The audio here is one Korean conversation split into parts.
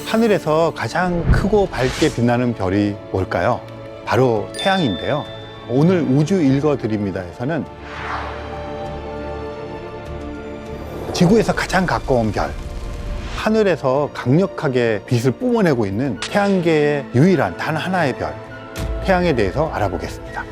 하늘에서 가장 크고 밝게 빛나는 별이 뭘까요? 바로 태양인데요. 오늘 우주 읽어드립니다에서는 지구에서 가장 가까운 별, 하늘에서 강력하게 빛을 뿜어내고 있는 태양계의 유일한 단 하나의 별, 태양에 대해서 알아보겠습니다.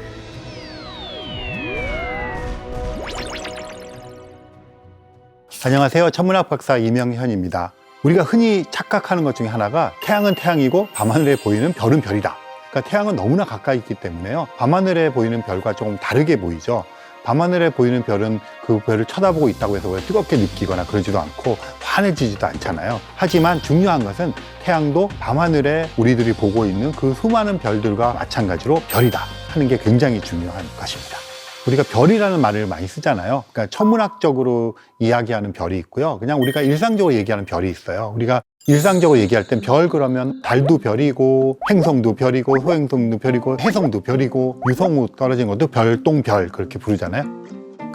안녕하세요. 천문학 박사 이명현입니다. 우리가 흔히 착각하는 것 중에 하나가 태양은 태양이고 밤하늘에 보이는 별은 별이다. 그러니까 태양은 너무나 가까이 있기 때문에요. 밤하늘에 보이는 별과 조금 다르게 보이죠. 밤하늘에 보이는 별은 그 별을 쳐다보고 있다고 해서 뜨겁게 느끼거나 그러지도 않고 환해지지도 않잖아요. 하지만 중요한 것은 태양도 밤하늘에 우리들이 보고 있는 그 수많은 별들과 마찬가지로 별이다 하는 게 굉장히 중요한 것입니다. 우리가 별이라는 말을 많이 쓰잖아요. 그러니까 천문학적으로 이야기하는 별이 있고요. 그냥 우리가 일상적으로 얘기하는 별이 있어요. 우리가 일상적으로 얘기할 땐 별 그러면 달도 별이고 행성도 별이고 소행성도 별이고 해성도 별이고 유성우 떨어진 것도 별똥별 그렇게 부르잖아요.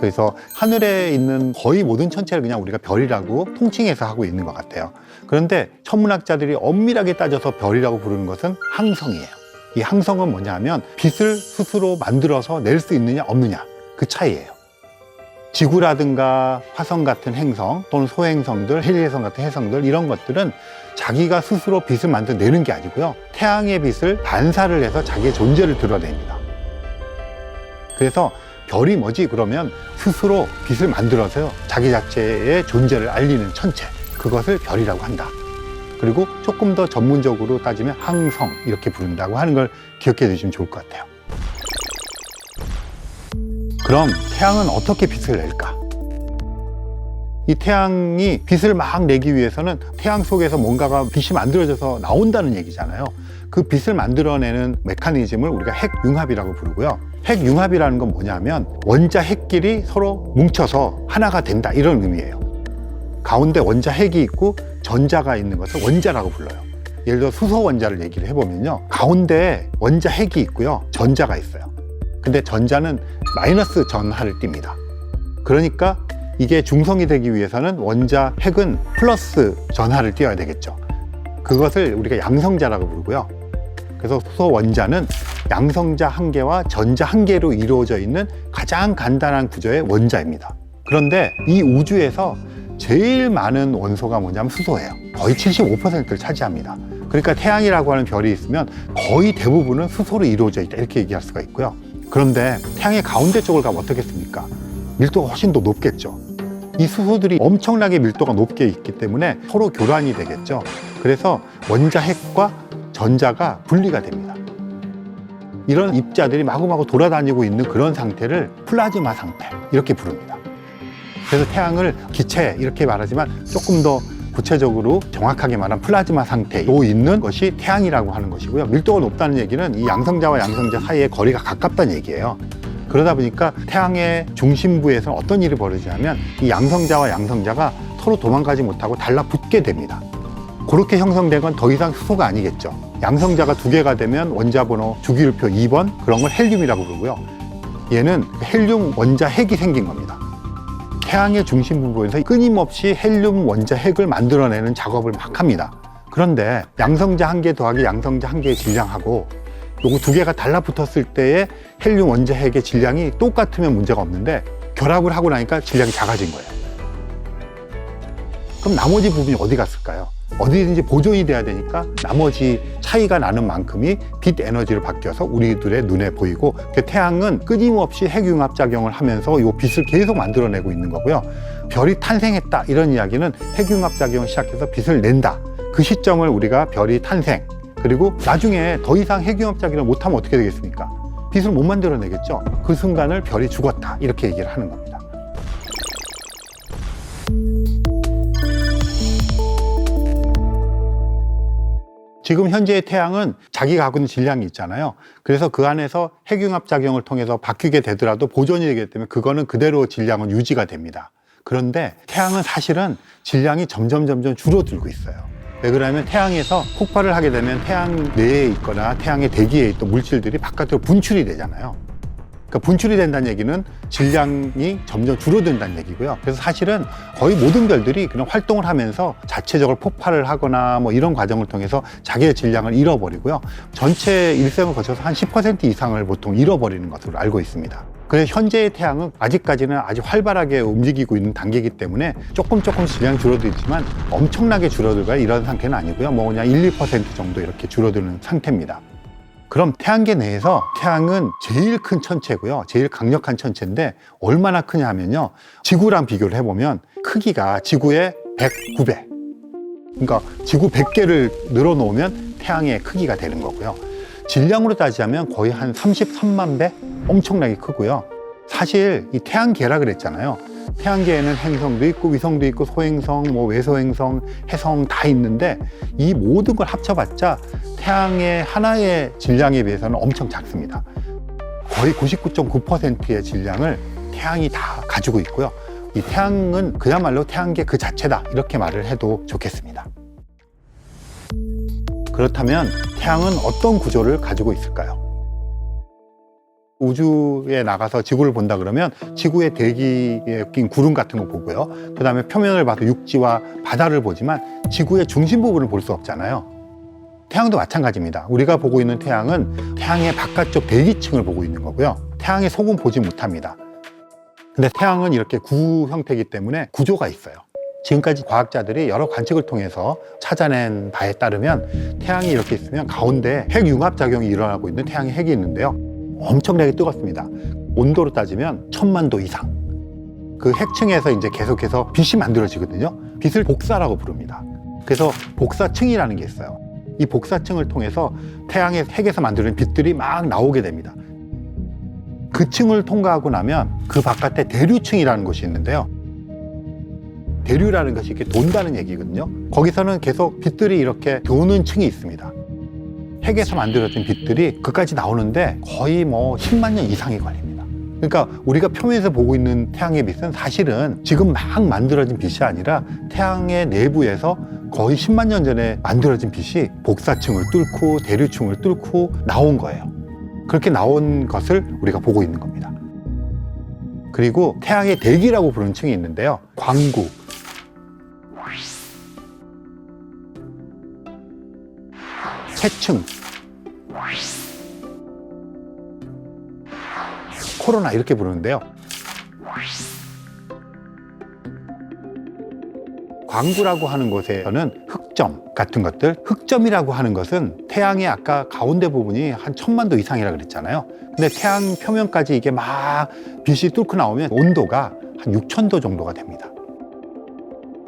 그래서 하늘에 있는 거의 모든 천체를 그냥 우리가 별이라고 통칭해서 하고 있는 것 같아요. 그런데 천문학자들이 엄밀하게 따져서 별이라고 부르는 것은 항성이에요. 이 항성은 뭐냐 하면 빛을 스스로 만들어서 낼 수 있느냐 없느냐 그 차이예요. 지구라든가 화성 같은 행성 또는 소행성들, 헬리해성 같은 해성들 이런 것들은 자기가 스스로 빛을 만들어내는 게 아니고요. 태양의 빛을 반사를 해서 자기의 존재를 드러냅니다. 그래서 별이 뭐지? 그러면 스스로 빛을 만들어서 자기 자체의 존재를 알리는 천체, 그것을 별이라고 한다. 그리고 조금 더 전문적으로 따지면 항성 이렇게 부른다고 하는 걸 기억해 두시면 좋을 것 같아요. 그럼 태양은 어떻게 빛을 낼까? 이 태양이 빛을 막 내기 위해서는 태양 속에서 뭔가가 빛이 만들어져서 나온다는 얘기잖아요. 그 빛을 만들어내는 메커니즘을 우리가 핵융합이라고 부르고요. 핵융합이라는 건 뭐냐면 원자 핵끼리 서로 뭉쳐서 하나가 된다 이런 의미예요. 가운데 원자 핵이 있고 전자가 있는 것을 원자라고 불러요. 예를 들어 수소 원자를 얘기를 해보면요. 가운데에 원자 핵이 있고요. 전자가 있어요. 근데 전자는 마이너스 전하를 띱니다. 그러니까 이게 중성이 되기 위해서는 원자 핵은 플러스 전하를 띄어야 되겠죠. 그것을 우리가 양성자라고 부르고요. 그래서 수소 원자는 양성자 한 개와 전자 한 개로 이루어져 있는 가장 간단한 구조의 원자입니다. 그런데 이 우주에서 제일 많은 원소가 뭐냐면 수소예요. 거의 75%를 차지합니다. 그러니까 태양이라고 하는 별이 있으면 거의 대부분은 수소로 이루어져 있다 이렇게 얘기할 수가 있고요. 그런데 태양의 가운데 쪽을 가면 어떻겠습니까? 밀도가 훨씬 더 높겠죠. 이 수소들이 엄청나게 밀도가 높게 있기 때문에 서로 교란이 되겠죠. 그래서 원자 핵과 전자가 분리가 됩니다. 이런 입자들이 마구마구 돌아다니고 있는 그런 상태를 플라즈마 상태 이렇게 부릅니다. 그래서 태양을 기체 이렇게 말하지만 조금 더 구체적으로 정확하게 말하면 플라즈마 상태로 있는 것이 태양이라고 하는 것이고요. 밀도가 높다는 얘기는 이 양성자와 양성자 사이의 거리가 가깝다는 얘기예요. 그러다 보니까 태양의 중심부에서 어떤 일이 벌어지냐면 이 양성자와 양성자가 서로 도망가지 못하고 달라붙게 됩니다. 그렇게 형성된 건 더 이상 수소가 아니겠죠. 양성자가 두 개가 되면 원자번호 주기율표 2번 그런 걸 헬륨이라고 부르고요. 얘는 헬륨 원자 핵이 생긴 겁니다. 태양의 중심 부분에서 끊임없이 헬륨 원자 핵을 만들어내는 작업을 막 합니다. 그런데 양성자 한 개 더하기 양성자 한 개의 질량하고 요거 두 개가 달라붙었을 때의 헬륨 원자 핵의 질량이 똑같으면 문제가 없는데 결합을 하고 나니까 질량이 작아진 거예요. 그럼 나머지 부분이 어디 갔을까요? 어디든지 보존이 돼야 되니까 나머지 차이가 나는 만큼이 빛 에너지로 바뀌어서 우리들의 눈에 보이고 태양은 끊임없이 핵융합 작용을 하면서 이 빛을 계속 만들어내고 있는 거고요. 별이 탄생했다 이런 이야기는 핵융합 작용을 시작해서 빛을 낸다. 그 시점을 우리가 별이 탄생 그리고 나중에 더 이상 핵융합 작용을 못하면 어떻게 되겠습니까? 빛을 못 만들어내겠죠. 그 순간을 별이 죽었다 이렇게 얘기를 하는 겁니다. 지금 현재의 태양은 자기가 갖고 있는 질량이 있잖아요. 그래서 그 안에서 핵융합 작용을 통해서 바뀌게 되더라도 보존이 되기 때문에 그거는 그대로 질량은 유지가 됩니다. 그런데 태양은 사실은 질량이 점점 줄어들고 있어요. 왜 그러냐면 태양에서 폭발을 하게 되면 태양 내에 있거나 태양의 대기에 있던 물질들이 바깥으로 분출이 되잖아요. 그러니까 분출이 된다는 얘기는 질량이 점점 줄어든다는 얘기고요. 그래서 사실은 거의 모든 별들이 그냥 활동을 하면서 자체적으로 폭발을 하거나 뭐 이런 과정을 통해서 자기의 질량을 잃어버리고요. 전체 일생을 거쳐서 한 10% 이상을 보통 잃어버리는 것으로 알고 있습니다. 그래서 현재의 태양은 아직까지는 아주 활발하게 움직이고 있는 단계이기 때문에 조금씩 질량이 줄어들지만 엄청나게 줄어들거나 이런 상태는 아니고요. 뭐 그냥 1~2% 정도 이렇게 줄어드는 상태입니다. 그럼 태양계 내에서 태양은 제일 큰 천체고요. 제일 강력한 천체인데 얼마나 크냐 하면요. 지구랑 비교를 해보면 크기가 지구의 109배. 그러니까 지구 100개를 늘어놓으면 태양의 크기가 되는 거고요. 질량으로 따지자면 거의 한 33만 배? 엄청나게 크고요. 사실 이 태양계라 그랬잖아요. 태양계에는 행성도 있고 위성도 있고 소행성, 뭐 외소행성, 해성 다 있는데 이 모든 걸 합쳐봤자 태양의 하나의 질량에 비해서는 엄청 작습니다. 거의 99.9%의 질량을 태양이 다 가지고 있고요. 이 태양은 그야말로 태양계 그 자체다 이렇게 말을 해도 좋겠습니다. 그렇다면 태양은 어떤 구조를 가지고 있을까요? 우주에 나가서 지구를 본다 그러면 지구의 대기에 낀 구름 같은 거 보고요. 그 다음에 표면을 봐도 육지와 바다를 보지만 지구의 중심 부분을 볼 수 없잖아요. 태양도 마찬가지입니다. 우리가 보고 있는 태양은 태양의 바깥쪽 대기층을 보고 있는 거고요. 태양의 속은 보지 못합니다. 근데 태양은 이렇게 구 형태이기 때문에 구조가 있어요. 지금까지 과학자들이 여러 관측을 통해서 찾아낸 바에 따르면 태양이 이렇게 있으면 가운데 핵융합작용이 일어나고 있는 태양의 핵이 있는데요. 엄청나게 뜨겁습니다. 온도로 따지면 1000만 도 이상. 그 핵층에서 이제 계속해서 빛이 만들어지거든요. 빛을 복사라고 부릅니다. 그래서 복사층이라는 게 있어요. 이 복사층을 통해서 태양의 핵에서 만드는 빛들이 막 나오게 됩니다. 그 층을 통과하고 나면 그 바깥에 대류층이라는 곳이 있는데요. 대류라는 것이 이렇게 돈다는 얘기거든요. 거기서는 계속 빛들이 이렇게 도는 층이 있습니다. 핵에서 만들어진 빛들이 그까지 나오는데 거의 뭐 10만 년 이상이 걸립니다. 그러니까 우리가 표면에서 보고 있는 태양의 빛은 사실은 지금 막 만들어진 빛이 아니라 태양의 내부에서 거의 10만 년 전에 만들어진 빛이 복사층을 뚫고 대류층을 뚫고 나온 거예요. 그렇게 나온 것을 우리가 보고 있는 겁니다. 그리고 태양의 대기라고 부르는 층이 있는데요. 광구, 채층, 코로나 이렇게 부르는데요. 광구라고 하는 곳에서는 흑점 같은 것들, 흑점이라고 하는 것은 태양의 아까 가운데 부분이 한 1000만 도 이상이라 그랬잖아요. 근데 태양 표면까지 이게 막 빛이 뚫고 나오면 온도가 한 6000도 정도가 됩니다.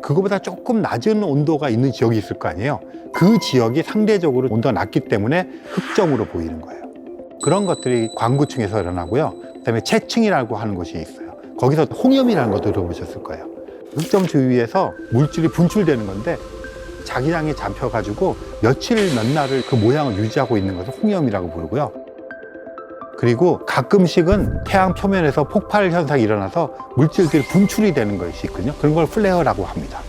그거보다 조금 낮은 온도가 있는 지역이 있을 거 아니에요. 그 지역이 상대적으로 온도가 낮기 때문에 흑점으로 보이는 거예요. 그런 것들이 광구층에서 일어나고요. 그다음에 채층이라고 하는 곳이 있어요. 거기서 홍염이라는 거 들어보셨을 거예요. 흑점 주위에서 물질이 분출되는 건데 자기장이 잡혀가지고 며칠 몇 날을 그 모양을 유지하고 있는 것을 홍염이라고 부르고요. 그리고 가끔씩은 태양 표면에서 폭발 현상이 일어나서 물질들이 분출이 되는 것이 있거든요. 그런 걸 플레어라고 합니다.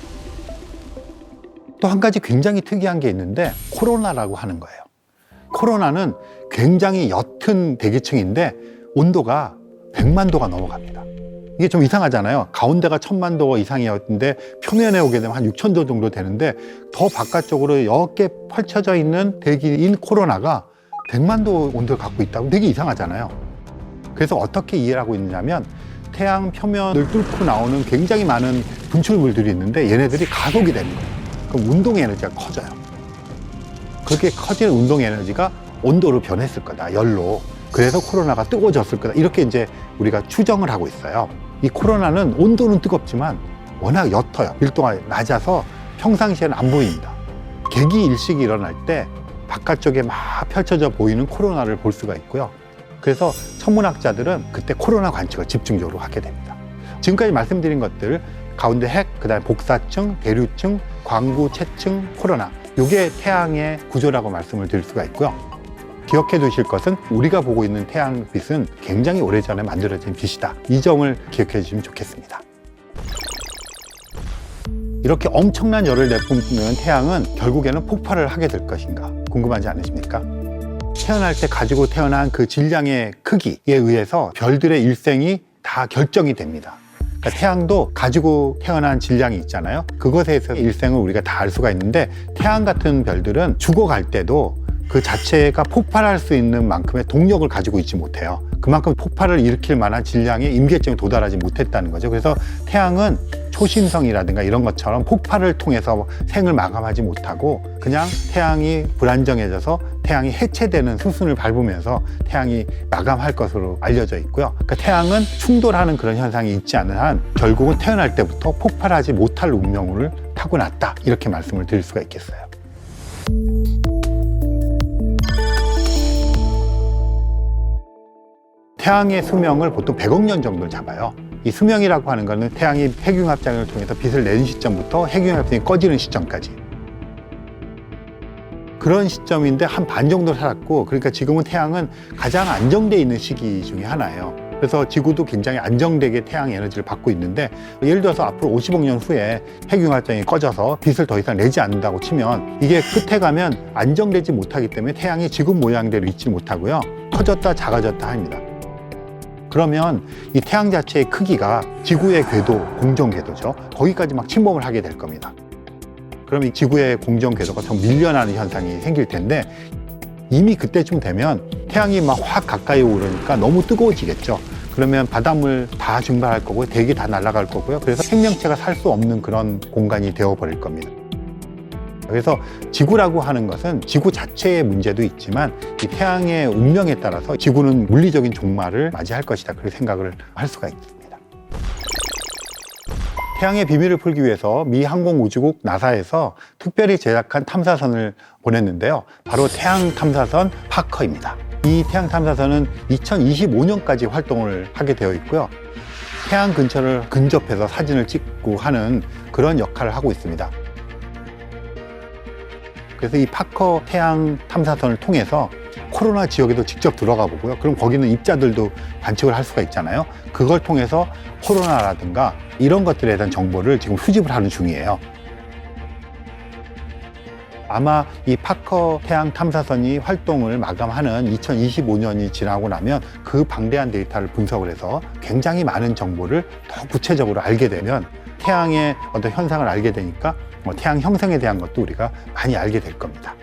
또 한 가지 굉장히 특이한 게 있는데 코로나라고 하는 거예요. 코로나는 굉장히 옅은 대기층인데 온도가 100만 도가 넘어갑니다. 이게 좀 이상하잖아요. 가운데가 1000만 도 이상이었는데 표면에 오게 되면 한 6000도 정도 되는데 더 바깥쪽으로 옅게 펼쳐져 있는 대기인 코로나가 100만 도 온도를 갖고 있다고 되게 이상하잖아요. 그래서 어떻게 이해를 하고 있냐면 태양 표면을 뚫고 나오는 굉장히 많은 분출물들이 있는데 얘네들이 가속이 되는 거예요. 그럼 운동 에너지가 커져요. 그렇게 커지는 운동 에너지가 온도로 변했을 거다, 열로. 그래서 코로나가 뜨거워졌을 거다. 이렇게 이제 우리가 추정을 하고 있어요. 이 코로나는 온도는 뜨겁지만 워낙 옅어요. 밀도가 낮아서 평상시에는 안 보입니다. 개기 일식이 일어날 때 바깥쪽에 막 펼쳐져 보이는 코로나를 볼 수가 있고요. 그래서 천문학자들은 그때 코로나 관측을 집중적으로 하게 됩니다. 지금까지 말씀드린 것들 가운데 핵, 그다음에 복사층, 대류층, 광구, 채층, 코로나, 이게 태양의 구조라고 말씀을 드릴 수가 있고요. 기억해 두실 것은 우리가 보고 있는 태양빛은 굉장히 오래전에 만들어진 빛이다. 이 점을 기억해 주시면 좋겠습니다. 이렇게 엄청난 열을 내뿜는 태양은 결국에는 폭발을 하게 될 것인가 궁금하지 않으십니까? 태어날 때 가지고 태어난 그 질량의 크기에 의해서 별들의 일생이 다 결정이 됩니다. 그러니까 태양도 가지고 태어난 질량이 있잖아요. 그것에 의해서 일생을 우리가 다 알 수가 있는데, 태양 같은 별들은 죽어갈 때도 그 자체가 폭발할 수 있는 만큼의 동력을 가지고 있지 못해요. 그만큼 폭발을 일으킬 만한 질량의 임계점에 도달하지 못했다는 거죠. 그래서 태양은 초신성이라든가 이런 것처럼 폭발을 통해서 생을 마감하지 못하고 그냥 태양이 불안정해져서 태양이 해체되는 수순을 밟으면서 태양이 마감할 것으로 알려져 있고요. 그러니까 태양은 충돌하는 그런 현상이 있지 않은 한 결국은 태어날 때부터 폭발하지 못할 운명을 타고났다, 이렇게 말씀을 드릴 수가 있겠어요. 태양의 수명을 보통 100억 년 정도를 잡아요. 이 수명이라고 하는 거는 태양이 핵융합작용을 통해서 빛을 내는 시점부터 핵융합작용이 꺼지는 시점까지, 그런 시점인데 한 반 정도 살았고, 그러니까 지금은 태양은 가장 안정되어 있는 시기 중에 하나예요. 그래서 지구도 굉장히 안정되게 태양 에너지를 받고 있는데, 예를 들어서 앞으로 50억 년 후에 핵융합작용이 꺼져서 빛을 더 이상 내지 않는다고 치면, 이게 끝에 가면 안정되지 못하기 때문에 태양이 지금 모양대로 있지 못하고요, 커졌다 작아졌다 합니다. 그러면 이 태양 자체의 크기가 지구의 궤도, 공정 궤도죠, 거기까지 막 침범을 하게 될 겁니다. 그럼 이 지구의 공정 궤도가 더 밀려나는 현상이 생길 텐데, 이미 그때쯤 되면 태양이 막 확 가까이 오르니까 너무 뜨거워지겠죠. 그러면 바닷물 다 증발할 거고요, 대기 다 날아갈 거고요. 그래서 생명체가 살 수 없는 그런 공간이 되어버릴 겁니다. 그래서 지구라고 하는 것은 지구 자체의 문제도 있지만 이 태양의 운명에 따라서 지구는 물리적인 종말을 맞이할 것이다, 그렇게 생각을 할 수가 있습니다. 태양의 비밀을 풀기 위해서 미 항공우주국 나사에서 특별히 제작한 탐사선을 보냈는데요, 바로 태양 탐사선 파커입니다. 이 태양 탐사선은 2025년까지 활동을 하게 되어 있고요, 태양 근처를 근접해서 사진을 찍고 하는 그런 역할을 하고 있습니다. 그래서 이 파커 태양 탐사선을 통해서 코로나 지역에도 직접 들어가 보고요, 그럼 거기는 입자들도 관측을 할 수가 있잖아요. 그걸 통해서 코로나라든가 이런 것들에 대한 정보를 지금 수집을 하는 중이에요. 아마 이 파커 태양 탐사선이 활동을 마감하는 2025년이 지나고 나면 그 방대한 데이터를 분석을 해서 굉장히 많은 정보를 더 구체적으로 알게 되면, 태양의 어떤 현상을 알게 되니까 태양 형성에 대한 것도 우리가 많이 알게 될 겁니다.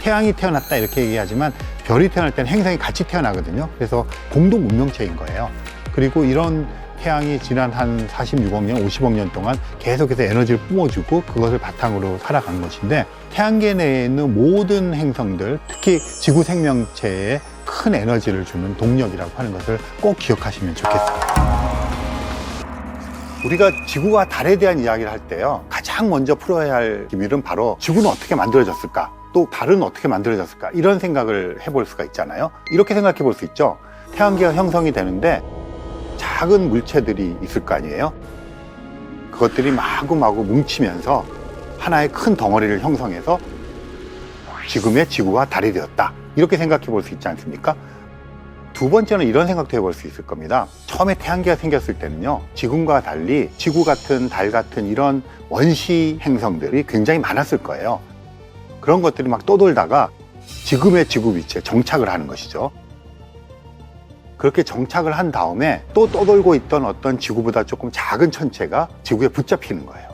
태양이 태어났다 이렇게 얘기하지만 별이 태어날 때는 행성이 같이 태어나거든요. 그래서 공동 운명체인 거예요. 그리고 이런 태양이 지난 한 46억 년, 50억 년 동안 계속해서 에너지를 뿜어주고 그것을 바탕으로 살아간 것인데, 태양계 내에 있는 모든 행성들, 특히 지구 생명체에 큰 에너지를 주는 동력이라고 하는 것을 꼭 기억하시면 좋겠습니다. 우리가 지구와 달에 대한 이야기를 할 때요, 가장 먼저 풀어야 할 기밀은 바로 지구는 어떻게 만들어졌을까, 또 달은 어떻게 만들어졌을까, 이런 생각을 해볼 수가 있잖아요. 이렇게 생각해 볼 수 있죠. 태양계가 형성이 되는데 작은 물체들이 있을 거 아니에요. 그것들이 마구마구 뭉치면서 하나의 큰 덩어리를 형성해서 지금의 지구와 달이 되었다, 이렇게 생각해 볼 수 있지 않습니까? 두 번째는 이런 생각도 해볼 수 있을 겁니다. 처음에 태양계가 생겼을 때는요, 지금과 달리 지구 같은, 달 같은 이런 원시 행성들이 굉장히 많았을 거예요. 그런 것들이 막 떠돌다가 지금의 지구 위치에 정착을 하는 것이죠. 그렇게 정착을 한 다음에 또 떠돌고 있던 어떤 지구보다 조금 작은 천체가 지구에 붙잡히는 거예요.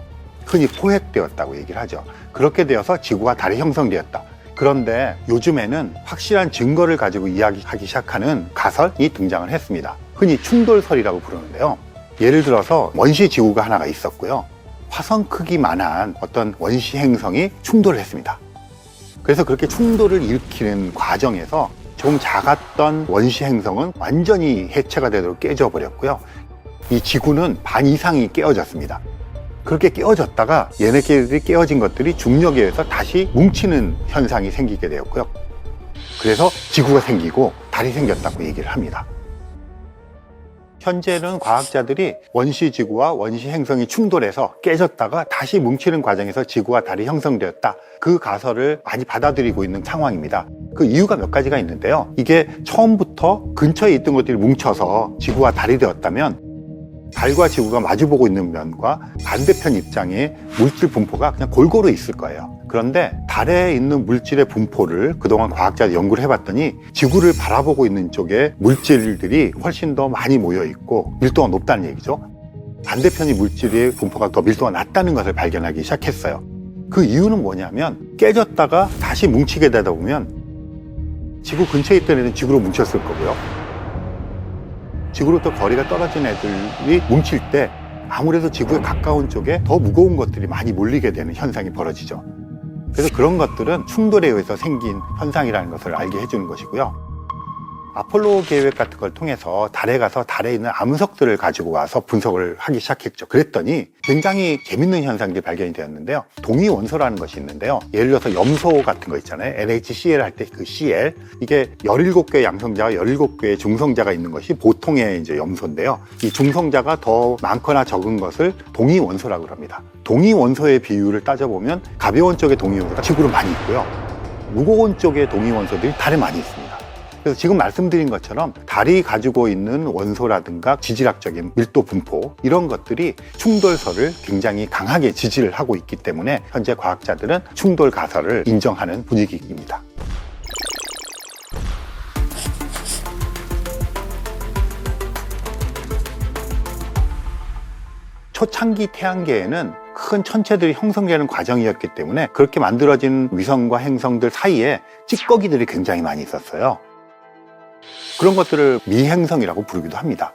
흔히 포획되었다고 얘기를 하죠. 그렇게 되어서 지구와 달이 형성되었다. 그런데 요즘에는 확실한 증거를 가지고 이야기하기 시작하는 가설이 등장을 했습니다. 흔히 충돌설이라고 부르는데요, 예를 들어서 원시 지구가 하나가 있었고요, 화성 크기만한 어떤 원시 행성이 충돌을 했습니다. 그래서 그렇게 충돌을 일으키는 과정에서 좀 작았던 원시 행성은 완전히 해체가 되도록 깨져 버렸고요, 이 지구는 반 이상이 깨어졌습니다. 그렇게 깨어졌다가 얘네들이 깨어진 것들이 중력에 의해서 다시 뭉치는 현상이 생기게 되었고요, 그래서 지구가 생기고 달이 생겼다고 얘기를 합니다. 현재는 과학자들이 원시 지구와 원시 행성이 충돌해서 깨졌다가 다시 뭉치는 과정에서 지구와 달이 형성되었다, 그 가설을 많이 받아들이고 있는 상황입니다. 그 이유가 몇 가지가 있는데요, 이게 처음부터 근처에 있던 것들이 뭉쳐서 지구와 달이 되었다면 달과 지구가 마주보고 있는 면과 반대편 입장에 물질 분포가 그냥 골고루 있을 거예요. 그런데 달에 있는 물질의 분포를 그동안 과학자들이 연구를 해봤더니 지구를 바라보고 있는 쪽에 물질들이 훨씬 더 많이 모여 있고 밀도가 높다는 얘기죠. 반대편이 물질의 분포가 더 밀도가 낮다는 것을 발견하기 시작했어요. 그 이유는 뭐냐면 깨졌다가 다시 뭉치게 되다 보면 지구 근처에 있던 애들은 지구로 뭉쳤을 거고요. 지구로부터 거리가 떨어진 애들이 뭉칠 때 아무래도 지구에 가까운 쪽에 더 무거운 것들이 많이 몰리게 되는 현상이 벌어지죠. 그래서 그런 것들은 충돌에 의해서 생긴 현상이라는 것을 알게 해주는 것이고요. 아폴로 계획 같은 걸 통해서 달에 가서 달에 있는 암석들을 가지고 와서 분석을 하기 시작했죠. 그랬더니 굉장히 재밌는 현상들이 발견이 되었는데요. 동위원소라는 것이 있는데요. 예를 들어서 염소 같은 거 있잖아요. NaCl 할 때 그 Cl. 이게 17개의 양성자와 17개의 중성자가 있는 것이 보통의 이제 염소인데요. 이 중성자가 더 많거나 적은 것을 동위원소라고 합니다. 동위원소의 비율을 따져보면 가벼운 쪽의 동위원소가 지구로 많이 있고요. 무거운 쪽의 동위원소들이 달에 많이 있습니다. 그래서 지금 말씀드린 것처럼 달이 가지고 있는 원소라든가 지질학적인 밀도 분포 이런 것들이 충돌설을 굉장히 강하게 지지를 하고 있기 때문에 현재 과학자들은 충돌 가설을 인정하는 분위기입니다. 초창기 태양계에는 큰 천체들이 형성되는 과정이었기 때문에 그렇게 만들어진 위성과 행성들 사이에 찌꺼기들이 굉장히 많이 있었어요. 그런 것들을 미행성이라고 부르기도 합니다.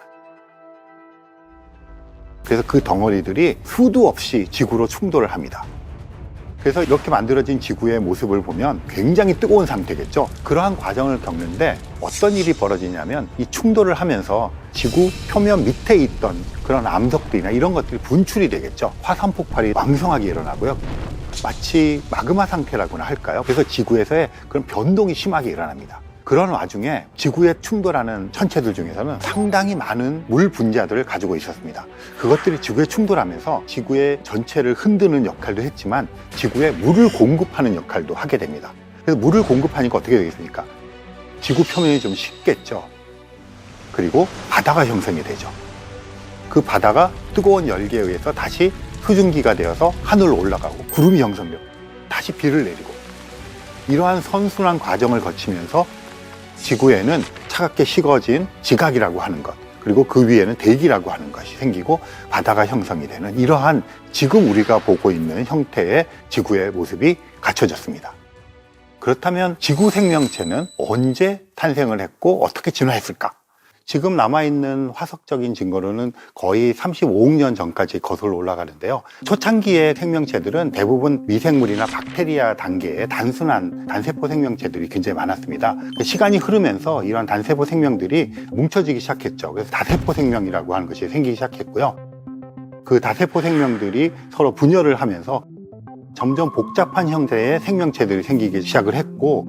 그래서 그 덩어리들이 수도 없이 지구로 충돌을 합니다. 그래서 이렇게 만들어진 지구의 모습을 보면 굉장히 뜨거운 상태겠죠. 그러한 과정을 겪는데 어떤 일이 벌어지냐면 이 충돌을 하면서 지구 표면 밑에 있던 그런 암석들이나 이런 것들이 분출이 되겠죠. 화산 폭발이 왕성하게 일어나고요. 마치 마그마 상태라고나 할까요? 그래서 지구에서의 그런 변동이 심하게 일어납니다. 그런 와중에 지구에 충돌하는 천체들 중에서는 상당히 많은 물 분자들을 가지고 있었습니다. 그것들이 지구에 충돌하면서 지구의 전체를 흔드는 역할도 했지만 지구에 물을 공급하는 역할도 하게 됩니다. 그래서 물을 공급하니까 어떻게 되겠습니까? 지구 표면이 좀 식겠죠. 그리고 바다가 형성이 되죠. 그 바다가 뜨거운 열기에 의해서 다시 수증기가 되어서 하늘로 올라가고 구름이 형성되고 다시 비를 내리고 이러한 선순환 과정을 거치면서 지구에는 차갑게 식어진 지각이라고 하는 것, 그리고 그 위에는 대기라고 하는 것이 생기고 바다가 형성이 되는 이러한 지금 우리가 보고 있는 형태의 지구의 모습이 갖춰졌습니다. 그렇다면 지구 생명체는 언제 탄생을 했고 어떻게 진화했을까? 지금 남아있는 화석적인 증거로는 거의 35억 년 전까지 거슬러 올라가는데요. 초창기의 생명체들은 대부분 미생물이나 박테리아 단계의 단순한 단세포 생명체들이 굉장히 많았습니다. 시간이 흐르면서 이런 단세포 생명들이 뭉쳐지기 시작했죠. 그래서 다세포 생명이라고 하는 것이 생기기 시작했고요. 그 다세포 생명들이 서로 분열을 하면서 점점 복잡한 형태의 생명체들이 생기기 시작을 했고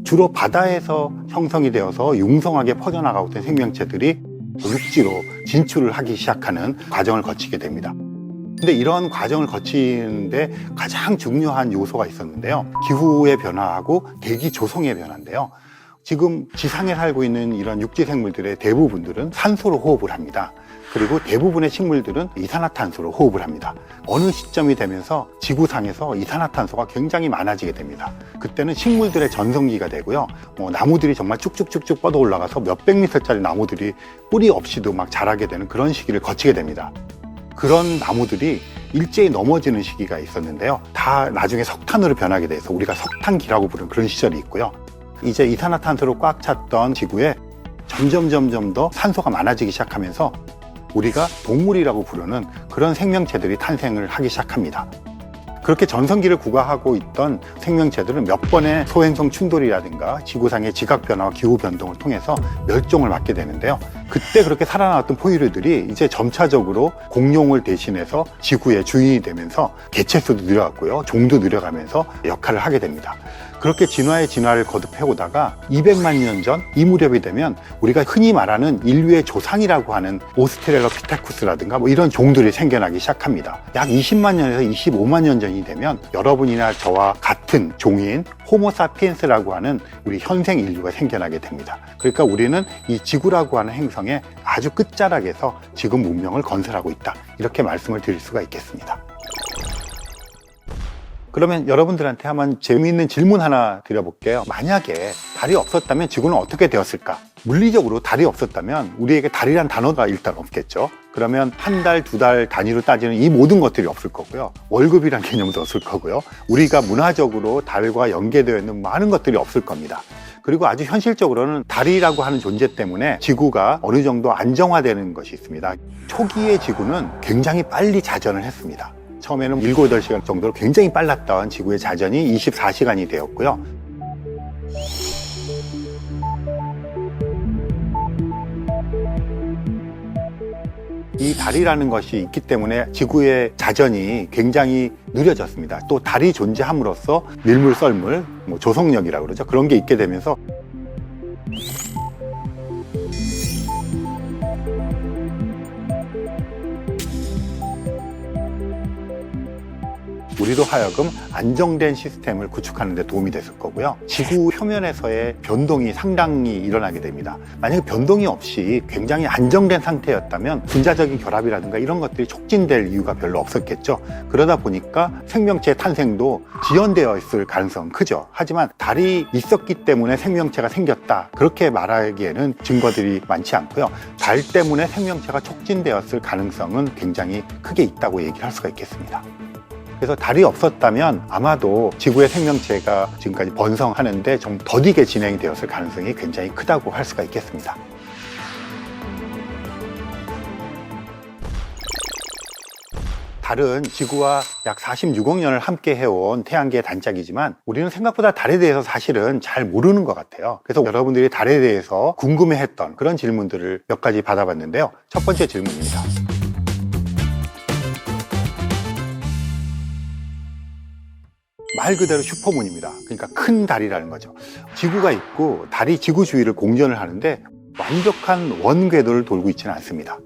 주로 바다에서 형성이 되어서 융성하게 퍼져나가고 있던 생명체들이 육지로 진출을 하기 시작하는 과정을 거치게 됩니다. 근데 이런 과정을 거치는데 가장 중요한 요소가 있었는데요. 기후의 변화하고 대기 조성의 변화인데요. 지금 지상에 살고 있는 이런 육지 생물들의 대부분들은 산소로 호흡을 합니다. 그리고 대부분의 식물들은 이산화탄소로 호흡을 합니다. 어느 시점이 되면서 지구상에서 이산화탄소가 굉장히 많아지게 됩니다. 그때는 식물들의 전성기가 되고요. 나무들이 정말 쭉쭉쭉쭉 뻗어 올라가서 몇백 미터짜리 나무들이 뿌리 없이도 막 자라게 되는 그런 시기를 거치게 됩니다. 그런 나무들이 일제히 넘어지는 시기가 있었는데요. 다 나중에 석탄으로 변하게 돼서 우리가 석탄기라고 부르는 그런 시절이 있고요. 이제 이산화탄소로 꽉 찼던 지구에 점점 더 산소가 많아지기 시작하면서 우리가 동물이라고 부르는 그런 생명체들이 탄생을 하기 시작합니다. 그렇게 전성기를 구가하고 있던 생명체들은 몇 번의 소행성 충돌이라든가 지구상의 지각 변화와 기후 변동을 통해서 멸종을 맞게 되는데요. 그때 그렇게 살아나왔던 포유류들이 이제 점차적으로 공룡을 대신해서 지구의 주인이 되면서 개체수도 늘어갔고요. 종도 늘어가면서 역할을 하게 됩니다. 그렇게 진화의 진화를 거듭해 오다가 200만 년 전 이 무렵이 되면 우리가 흔히 말하는 인류의 조상이라고 하는 오스트랄로피테쿠스라든가 이런 종들이 생겨나기 시작합니다. 약 20만 년에서 25만 년 전이 되면 여러분이나 저와 같은 종인 호모사피엔스라고 하는 우리 현생 인류가 생겨나게 됩니다. 그러니까 우리는 이 지구라고 하는 행성의 아주 끝자락에서 지금 문명을 건설하고 있다. 이렇게 말씀을 드릴 수가 있겠습니다. 그러면 여러분들한테 한번 재미있는 질문 하나 드려볼게요. 만약에 달이 없었다면 지구는 어떻게 되었을까? 물리적으로 달이 없었다면 우리에게 달이란 단어가 일단 없겠죠. 그러면 한 달, 두 달 단위로 따지는 이 모든 것들이 없을 거고요. 월급이란 개념도 없을 거고요. 우리가 문화적으로 달과 연계되어 있는 많은 것들이 없을 겁니다. 그리고 아주 현실적으로는 달이라고 하는 존재 때문에 지구가 어느 정도 안정화되는 것이 있습니다. 초기의 지구는 굉장히 빨리 자전을 했습니다. 처음에는 7, 8시간 정도로 굉장히 빨랐던 지구의 자전이 24시간이 되었고요. 이 달이라는 것이 있기 때문에 지구의 자전이 굉장히 느려졌습니다. 또 달이 존재함으로써 밀물, 썰물, 조성력이라고 그러죠. 그런 게 있게 되면서 우리로 하여금 안정된 시스템을 구축하는 데 도움이 됐을 거고요. 지구 표면에서의 변동이 상당히 일어나게 됩니다. 만약에 변동이 없이 굉장히 안정된 상태였다면 분자적인 결합이라든가 이런 것들이 촉진될 이유가 별로 없었겠죠. 그러다 보니까 생명체의 탄생도 지연되어 있을 가능성은 크죠. 하지만 달이 있었기 때문에 생명체가 생겼다, 그렇게 말하기에는 증거들이 많지 않고요. 달 때문에 생명체가 촉진되었을 가능성은 굉장히 크게 있다고 얘기를 할 수가 있겠습니다. 그래서 달이 없었다면 아마도 지구의 생명체가 지금까지 번성하는데 좀 더디게 진행이 되었을 가능성이 굉장히 크다고 할 수가 있겠습니다. 달은 지구와 약 46억 년을 함께 해온 태양계의 단짝이지만 우리는 생각보다 달에 대해서 사실은 잘 모르는 것 같아요. 그래서 여러분들이 달에 대해서 궁금해했던 그런 질문들을 몇 가지 받아봤는데요. 첫 번째 질문입니다. 말 그대로 슈퍼문입니다. 그러니까 큰 달이라는 거죠. 지구가 있고 달이 지구 주위를 공전을 하는데 완벽한 원궤도를 돌고 있지는 않습니다.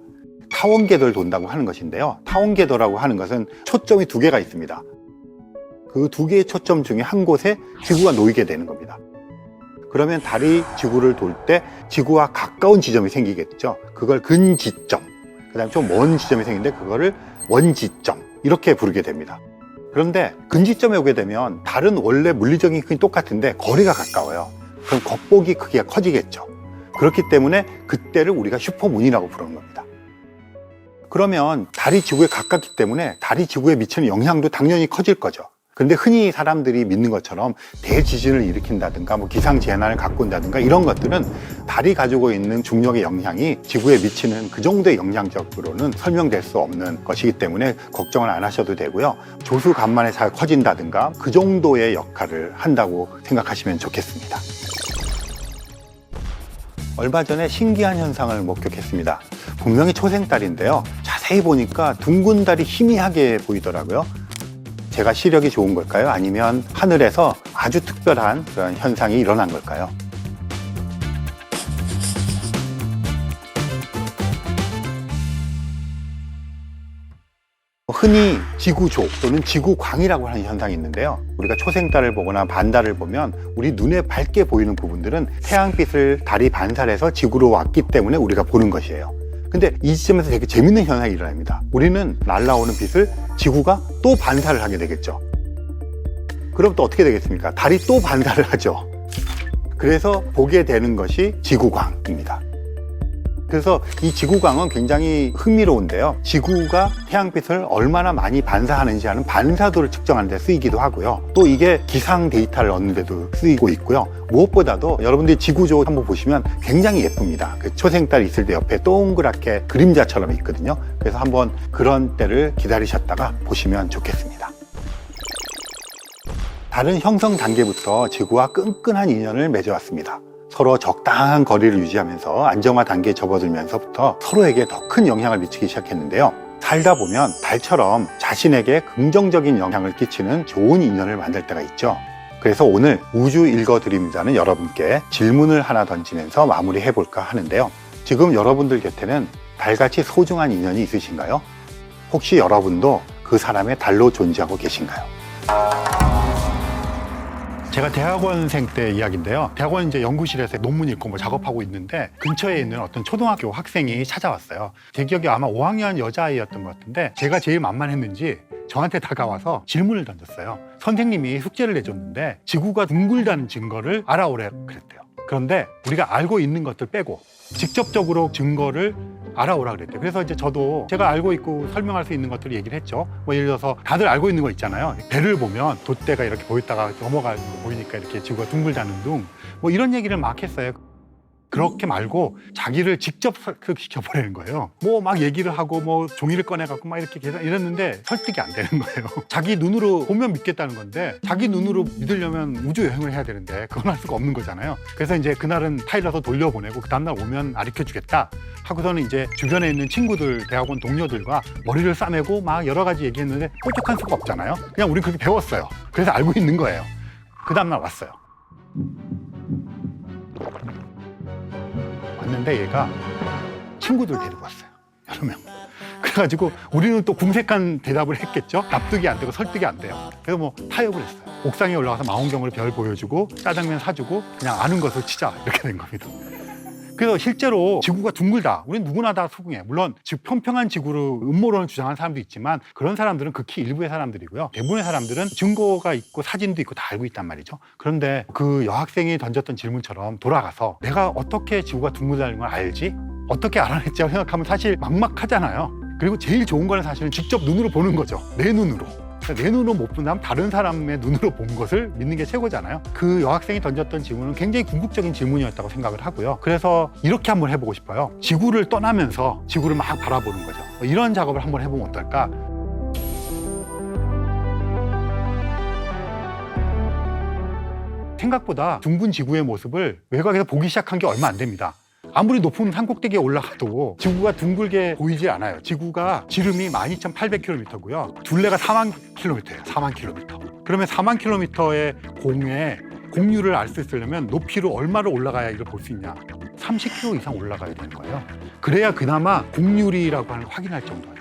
타원궤도를 돈다고 하는 것인데요. 타원궤도라고 하는 것은 초점이 두 개가 있습니다. 그 두 개의 초점 중에 한 곳에 지구가 놓이게 되는 겁니다. 그러면 달이 지구를 돌 때 지구와 가까운 지점이 생기겠죠. 그걸 근지점, 그 다음에 좀 먼 지점이 생기는데 그거를 원지점, 이렇게 부르게 됩니다. 그런데 근지점에 오게 되면 달은 원래 물리적인 크기 똑같은데 거리가 가까워요. 그럼 겉보기 크기가 커지겠죠. 그렇기 때문에 그때를 우리가 슈퍼문이라고 부르는 겁니다. 그러면 달이 지구에 가깝기 때문에 달이 지구에 미치는 영향도 당연히 커질 거죠. 그런데 흔히 사람들이 믿는 것처럼 대지진을 일으킨다든가 기상재난을 갖고 온다든가 이런 것들은 달이 가지고 있는 중력의 영향이 지구에 미치는 그 정도의 영향적으로는 설명될 수 없는 것이기 때문에 걱정을 안 하셔도 되고요. 조수간만에 잘 커진다든가 그 정도의 역할을 한다고 생각하시면 좋겠습니다. 얼마 전에 신기한 현상을 목격했습니다. 분명히 초생달인데요. 자세히 보니까 둥근 달이 희미하게 보이더라고요. 제가 시력이 좋은 걸까요? 아니면 하늘에서 아주 특별한 그런 현상이 일어난 걸까요? 흔히 지구조 또는 지구광이라고 하는 현상이 있는데요. 우리가 초생달을 보거나 반달을 보면 우리 눈에 밝게 보이는 부분들은 태양빛을 달이 반사해서 지구로 왔기 때문에 우리가 보는 것이에요. 근데 이 지점에서 되게 재밌는 현상이 일어납니다. 우리는 날아오는 빛을 지구가 또 반사를 하게 되겠죠. 그럼 또 어떻게 되겠습니까? 달이 또 반사를 하죠. 그래서 보게 되는 것이 지구광입니다. 그래서 이 지구광은 굉장히 흥미로운데요. 지구가 태양빛을 얼마나 많이 반사하는지 하는 반사도를 측정하는 데 쓰이기도 하고요. 또 이게 기상 데이터를 얻는 데도 쓰이고 있고요. 무엇보다도 여러분들이 지구조 한번 보시면 굉장히 예쁩니다. 그 초생달이 있을 때 옆에 동그랗게 그림자처럼 있거든요. 그래서 한번 그런 때를 기다리셨다가 보시면 좋겠습니다. 달은 형성 단계부터 지구와 끈끈한 인연을 맺어왔습니다. 서로 적당한 거리를 유지하면서 안정화 단계에 접어들면서부터 서로에게 더 큰 영향을 미치기 시작했는데요. 살다 보면 달처럼 자신에게 긍정적인 영향을 끼치는 좋은 인연을 만들 때가 있죠. 그래서 오늘 우주 읽어드립니다는 여러분께 질문을 하나 던지면서 마무리해볼까 하는데요. 지금 여러분들 곁에는 달같이 소중한 인연이 있으신가요? 혹시 여러분도 그 사람의 달로 존재하고 계신가요? 제가 대학원생 때 이야기인데요. 대학원 이제 연구실에서 논문 읽고 작업하고 있는데 근처에 있는 어떤 초등학교 학생이 찾아왔어요. 제 기억에 아마 5학년 여자아이였던 것 같은데 제가 제일 만만했는지 저한테 다가와서 질문을 던졌어요. 선생님이 숙제를 내줬는데 지구가 둥글다는 증거를 알아오래 그랬대요. 그런데 우리가 알고 있는 것들 빼고 직접적으로 증거를 알아오라 그랬대요. 그래서 이제 저도 제가 알고 있고 설명할 수 있는 것들을 얘기를 했죠. 뭐 예를 들어서 다들 알고 있는 거 있잖아요. 배를 보면 돛대가 이렇게 보였다가 넘어가고 보이니까 이렇게 지구가 둥글다는 둥, 뭐 이런 얘기를 막 했어요. 그렇게 말고 자기를 직접 설득시켜버리는 거예요. 뭐 막 얘기를 하고 뭐 종이를 꺼내갖고 막 이렇게 이랬는데 설득이 안 되는 거예요. 자기 눈으로 보면 믿겠다는 건데 자기 눈으로 믿으려면 우주 여행을 해야 되는데 그건 할 수가 없는 거잖아요. 그래서 이제 그날은 타일러서 돌려보내고 그 다음날 오면 가르쳐주겠다 하고서는 이제 주변에 있는 친구들, 대학원 동료들과 머리를 싸매고 막 여러 가지 얘기했는데 뾰족한 수가 없잖아요. 그냥 우린 그렇게 배웠어요. 그래서 알고 있는 거예요. 그 다음날 왔어요. 왔는데 얘가 친구들 데리고 왔어요. 여러 명. 그래가지고 우리는 또 궁색한 대답을 했겠죠. 납득이 안 되고 설득이 안 돼요. 그래서 뭐 타협을 했어요. 옥상에 올라가서 망원경으로 별 보여주고 짜장면 사주고 그냥 아는 것을 치자 이렇게 된 겁니다. 그래서 실제로 지구가 둥글다. 우린 누구나 다 수긍해. 물론 평평한 지구로 음모론을 주장하는 사람도 있지만 그런 사람들은 극히 일부의 사람들이고요. 대부분의 사람들은 증거가 있고 사진도 있고 다 알고 있단 말이죠. 그런데 그 여학생이 던졌던 질문처럼 돌아가서 내가 어떻게 지구가 둥글다는 걸 알지? 어떻게 알아냈지? 생각하면 사실 막막하잖아요. 그리고 제일 좋은 거는 사실은 직접 눈으로 보는 거죠. 내 눈으로. 내 눈으로 못 본다면 다른 사람의 눈으로 본 것을 믿는 게 최고잖아요. 그 여학생이 던졌던 질문은 굉장히 궁극적인 질문이었다고 생각을 하고요. 그래서 이렇게 한번 해보고 싶어요. 지구를 떠나면서 지구를 막 바라보는 거죠. 이런 작업을 한번 해보면 어떨까? 생각보다 둥근 지구의 모습을 외곽에서 보기 시작한 게 얼마 안 됩니다. 아무리 높은 산꼭대기에 올라가도 지구가 둥글게 보이지 않아요. 지구가 지름이 12,800km고요. 둘레가 4만 km예요. 4만 km. 그러면 4만 km의 공에 공률을 알 수 있으려면 높이로 얼마를 올라가야 이걸 볼 수 있냐? 30km 이상 올라가야 되는 거예요. 그래야 그나마 공률이라고 하는 걸 확인할 정도예요.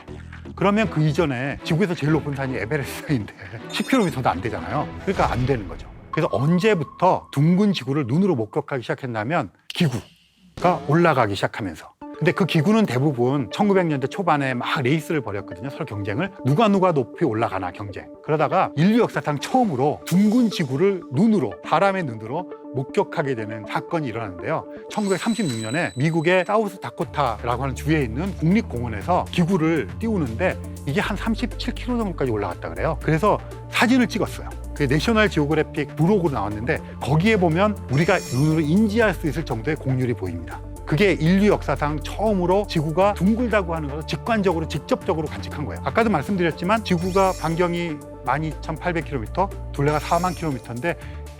그러면 그 이전에 지구에서 제일 높은 산이 에베레스트인데 10km도 안 되잖아요. 그러니까 안 되는 거죠. 그래서 언제부터 둥근 지구를 눈으로 목격하기 시작했냐면 기구가 올라가기 시작하면서. 근데 그 기구는 대부분 1900년대 초반에 막 레이스를 벌였거든요. 서로 경쟁을. 누가 높이 올라가나 경쟁. 그러다가 인류 역사상 처음으로 둥근 지구를 눈으로, 사람의 눈으로 목격하게 되는 사건이 일어났는데요. 1936년에 미국의 사우스 다코타라고 하는 주에 있는 국립공원에서 기구를 띄우는데 이게 한 37km 정도까지 올라갔다 그래요. 그래서 사진을 찍었어요. 그 내셔널 지오그래픽 부록으로 나왔는데 거기에 보면 우리가 눈으로 인지할 수 있을 정도의 공률이 보입니다. 그게 인류 역사상 처음으로 지구가 둥글다고 하는 것을 직관적으로 직접적으로 관측한 거예요. 아까도 말씀드렸지만 지구가 반경이 12,800km, 둘레가 4만 km인데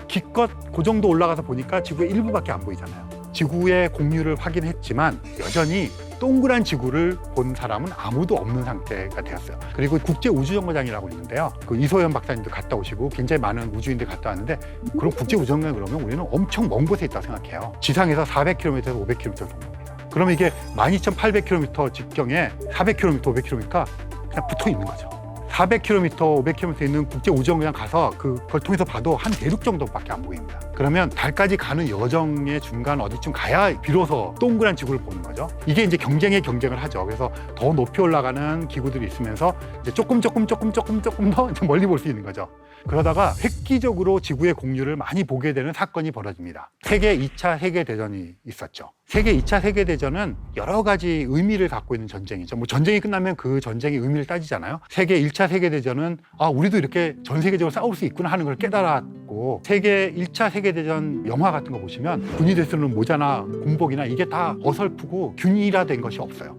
기껏 그 정도 올라가서 보니까 지구의 일부밖에 안 보이잖아요. 지구의 공률을 확인했지만 여전히 동그란 지구를 본 사람은 아무도 없는 상태가 되었어요. 그리고 국제우주정거장이라고 있는데요. 그 이소연 박사님도 갔다 오시고 굉장히 많은 우주인들이 갔다 왔는데 그럼 국제우주정거장 그러면 우리는 엄청 먼 곳에 있다고 생각해요. 지상에서 400km에서 500km 정도입니다. 그러면 이게 12,800km 직경에 400km, 500km니까 그냥 붙어 있는 거죠. 400km, 500km 있는 국제우주정거장 가서 그걸 통해서 봐도 한 대륙 정도밖에 안 보입니다. 그러면 달까지 가는 여정의 중간 어디쯤 가야 비로소 동그란 지구를 보는 거죠. 이게 이제 경쟁을 하죠. 그래서 더 높이 올라가는 기구들이 있으면서 이제 조금 더 멀리 볼 수 있는 거죠. 그러다가 획기적으로 지구의 공률을 많이 보게 되는 사건이 벌어집니다. 세계 2차 세계대전이 있었죠. 세계 2차 세계대전은 여러 가지 의미를 갖고 있는 전쟁이죠. 뭐 전쟁이 끝나면 그 전쟁의 의미를 따지잖아요. 세계 1차 세계대전은 우리도 이렇게 전 세계적으로 싸울 수 있구나 하는 걸 깨달았고, 세계 1차 세계대전 영화 같은 거 보시면 군인들 쓰는 모자나 군복이나 이게 다 어설프고 균일화된 것이 없어요.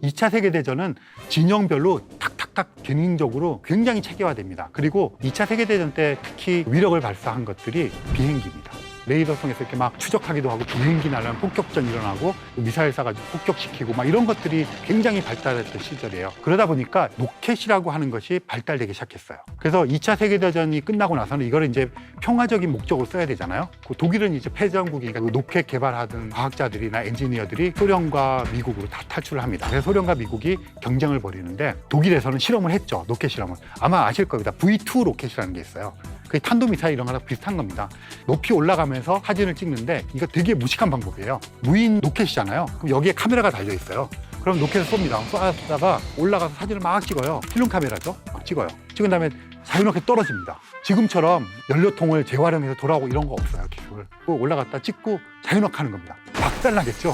2차 세계대전은 진영별로 탁탁탁 기능적으로 굉장히 체계화됩니다. 그리고 2차 세계대전 때 특히 위력을 발사한 것들이 비행기입니다. 레이더 통해서 이렇게 막 추적하기도 하고 비행기 날아가면 폭격전 일어나고 미사일 쏴가지고 폭격시키고 막 이런 것들이 굉장히 발달했던 시절이에요. 그러다 보니까 로켓이라고 하는 것이 발달되기 시작했어요. 그래서 2차 세계대전이 끝나고 나서는 이걸 이제 평화적인 목적으로 써야 되잖아요. 독일은 이제 패전국이니까 그 로켓 개발하던 과학자들이나 엔지니어들이 소련과 미국으로 다 탈출을 합니다. 그래서 소련과 미국이 경쟁을 벌이는데 독일에서는 실험을 했죠. 로켓 실험을. 아마 아실 겁니다. V2 로켓이라는 게 있어요. 그게 탄도미사일 이런 거랑 비슷한 겁니다. 높이 올라가면서 사진을 찍는데 이거 되게 무식한 방법이에요. 무인 로켓이잖아요. 그럼 여기에 카메라가 달려 있어요. 그럼 로켓을 쏩니다. 쏘다가 올라가서 사진을 막 찍어요. 필름 카메라죠. 막 찍어요. 찍은 다음에 자유롭게 떨어집니다. 지금처럼 연료통을 재활용해서 돌아오고 이런 거 없어요. 기술. 올라갔다 찍고 자유롭게 하는 겁니다. 박살나겠죠.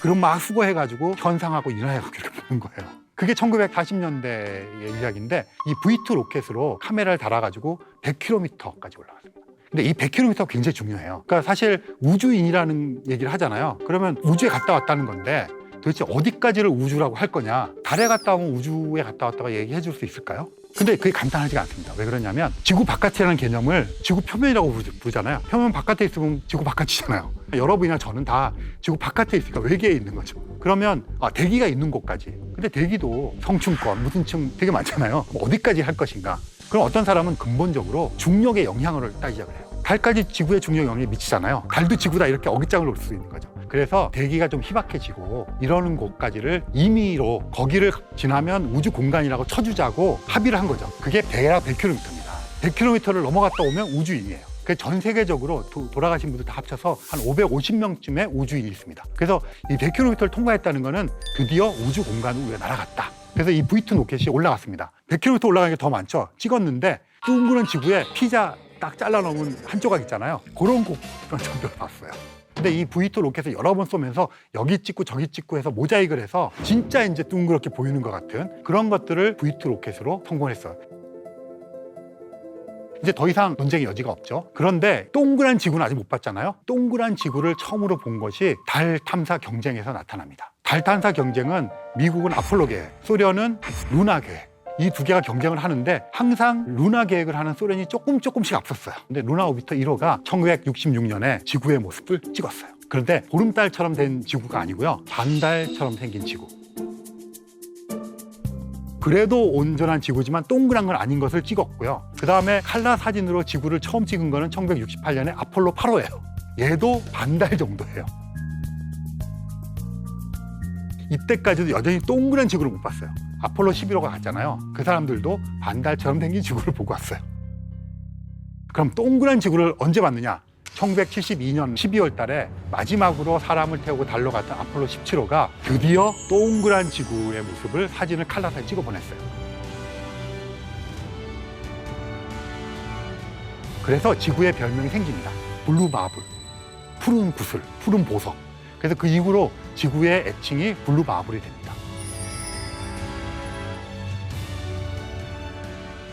그럼 막 수거해가지고 현상하고 인하해가지고 이렇게 보는 거예요. 그게 1940년대의 이야기인데 이 V2 로켓으로 카메라를 달아가지고 100km까지 올라갔습니다. 근데 이 100km가 굉장히 중요해요. 그러니까 사실 우주인이라는 얘기를 하잖아요. 그러면 우주에 갔다 왔다는 건데 도대체 어디까지를 우주라고 할 거냐? 달에 갔다 오면 우주에 갔다 왔다가 얘기해 줄 수 있을까요? 근데 그게 간단하지가 않습니다. 왜 그러냐면 지구 바깥이라는 개념을 지구 표면이라고 부르잖아요. 표면 바깥에 있으면 지구 바깥이잖아요. 여러분이나 저는 다 지구 바깥에 있으니까 외계에 있는 거죠. 그러면 대기가 있는 곳까지. 근데 대기도 성층권, 무슨 층 되게 많잖아요. 어디까지 할 것인가? 그럼 어떤 사람은 근본적으로 중력의 영향을 따지자고 해요. 달까지 지구의 중력 영향이 미치잖아요. 달도 지구다 이렇게 어깃장을 놓을 수 있는 거죠. 그래서 대기가 좀 희박해지고 이러는 곳까지를 임의로 거기를 지나면 우주 공간이라고 쳐주자고 합의를 한 거죠. 그게 대략 100km입니다. 100km를 넘어갔다 오면 우주인이에요. 그래서 전 세계적으로 돌아가신 분들 다 합쳐서 한 550명쯤의 우주인이 있습니다. 그래서 이 100km를 통과했다는 거는 드디어 우주 공간으로 우리가 날아갔다. 그래서 이 V2 로켓이 올라갔습니다. 100km 올라가는 게 더 많죠. 찍었는데 둥그런 지구에 피자 딱 잘라놓은 한 조각 있잖아요. 그런 정도로 봤어요. 근데 이 V2 로켓을 여러 번 쏘면서 여기 찍고 저기 찍고 해서 모자익을 해서 진짜 이제 둥그렇게 보이는 것 같은 그런 것들을 V2 로켓으로 성공했어요. 이제 더 이상 논쟁의 여지가 없죠. 그런데 동그란 지구는 아직 못 봤잖아요. 동그란 지구를 처음으로 본 것이 달 탐사 경쟁에서 나타납니다. 달 탐사 경쟁은 미국은 아폴로 계획, 소련은 루나 계획. 이 두 개가 경쟁을 하는데 항상 루나 계획을 하는 소련이 조금씩 앞섰어요. 근데 루나 오비터 1호가 1966년에 지구의 모습을 찍었어요. 그런데 보름달처럼 된 지구가 아니고요. 반달처럼 생긴 지구. 그래도 온전한 지구지만 동그란 건 아닌 것을 찍었고요. 그 다음에 칼라 사진으로 지구를 처음 찍은 거는 1968년에 아폴로 8호예요. 얘도 반달 정도예요. 이때까지도 여전히 동그란 지구를 못 봤어요. 아폴로 11호가 갔잖아요. 그 사람들도 반달처럼 생긴 지구를 보고 왔어요. 그럼 동그란 지구를 언제 봤느냐? 1972년 12월 달에 마지막으로 사람을 태우고 달러 갔던 아폴로 17호가 드디어 동그란 지구의 모습을 사진을 칼라 사진 찍어 보냈어요. 그래서 지구의 별명이 생깁니다. 블루 마블, 푸른 구슬, 푸른 보석. 그래서 그 이후로 지구의 애칭이 블루 마블이 됩니다.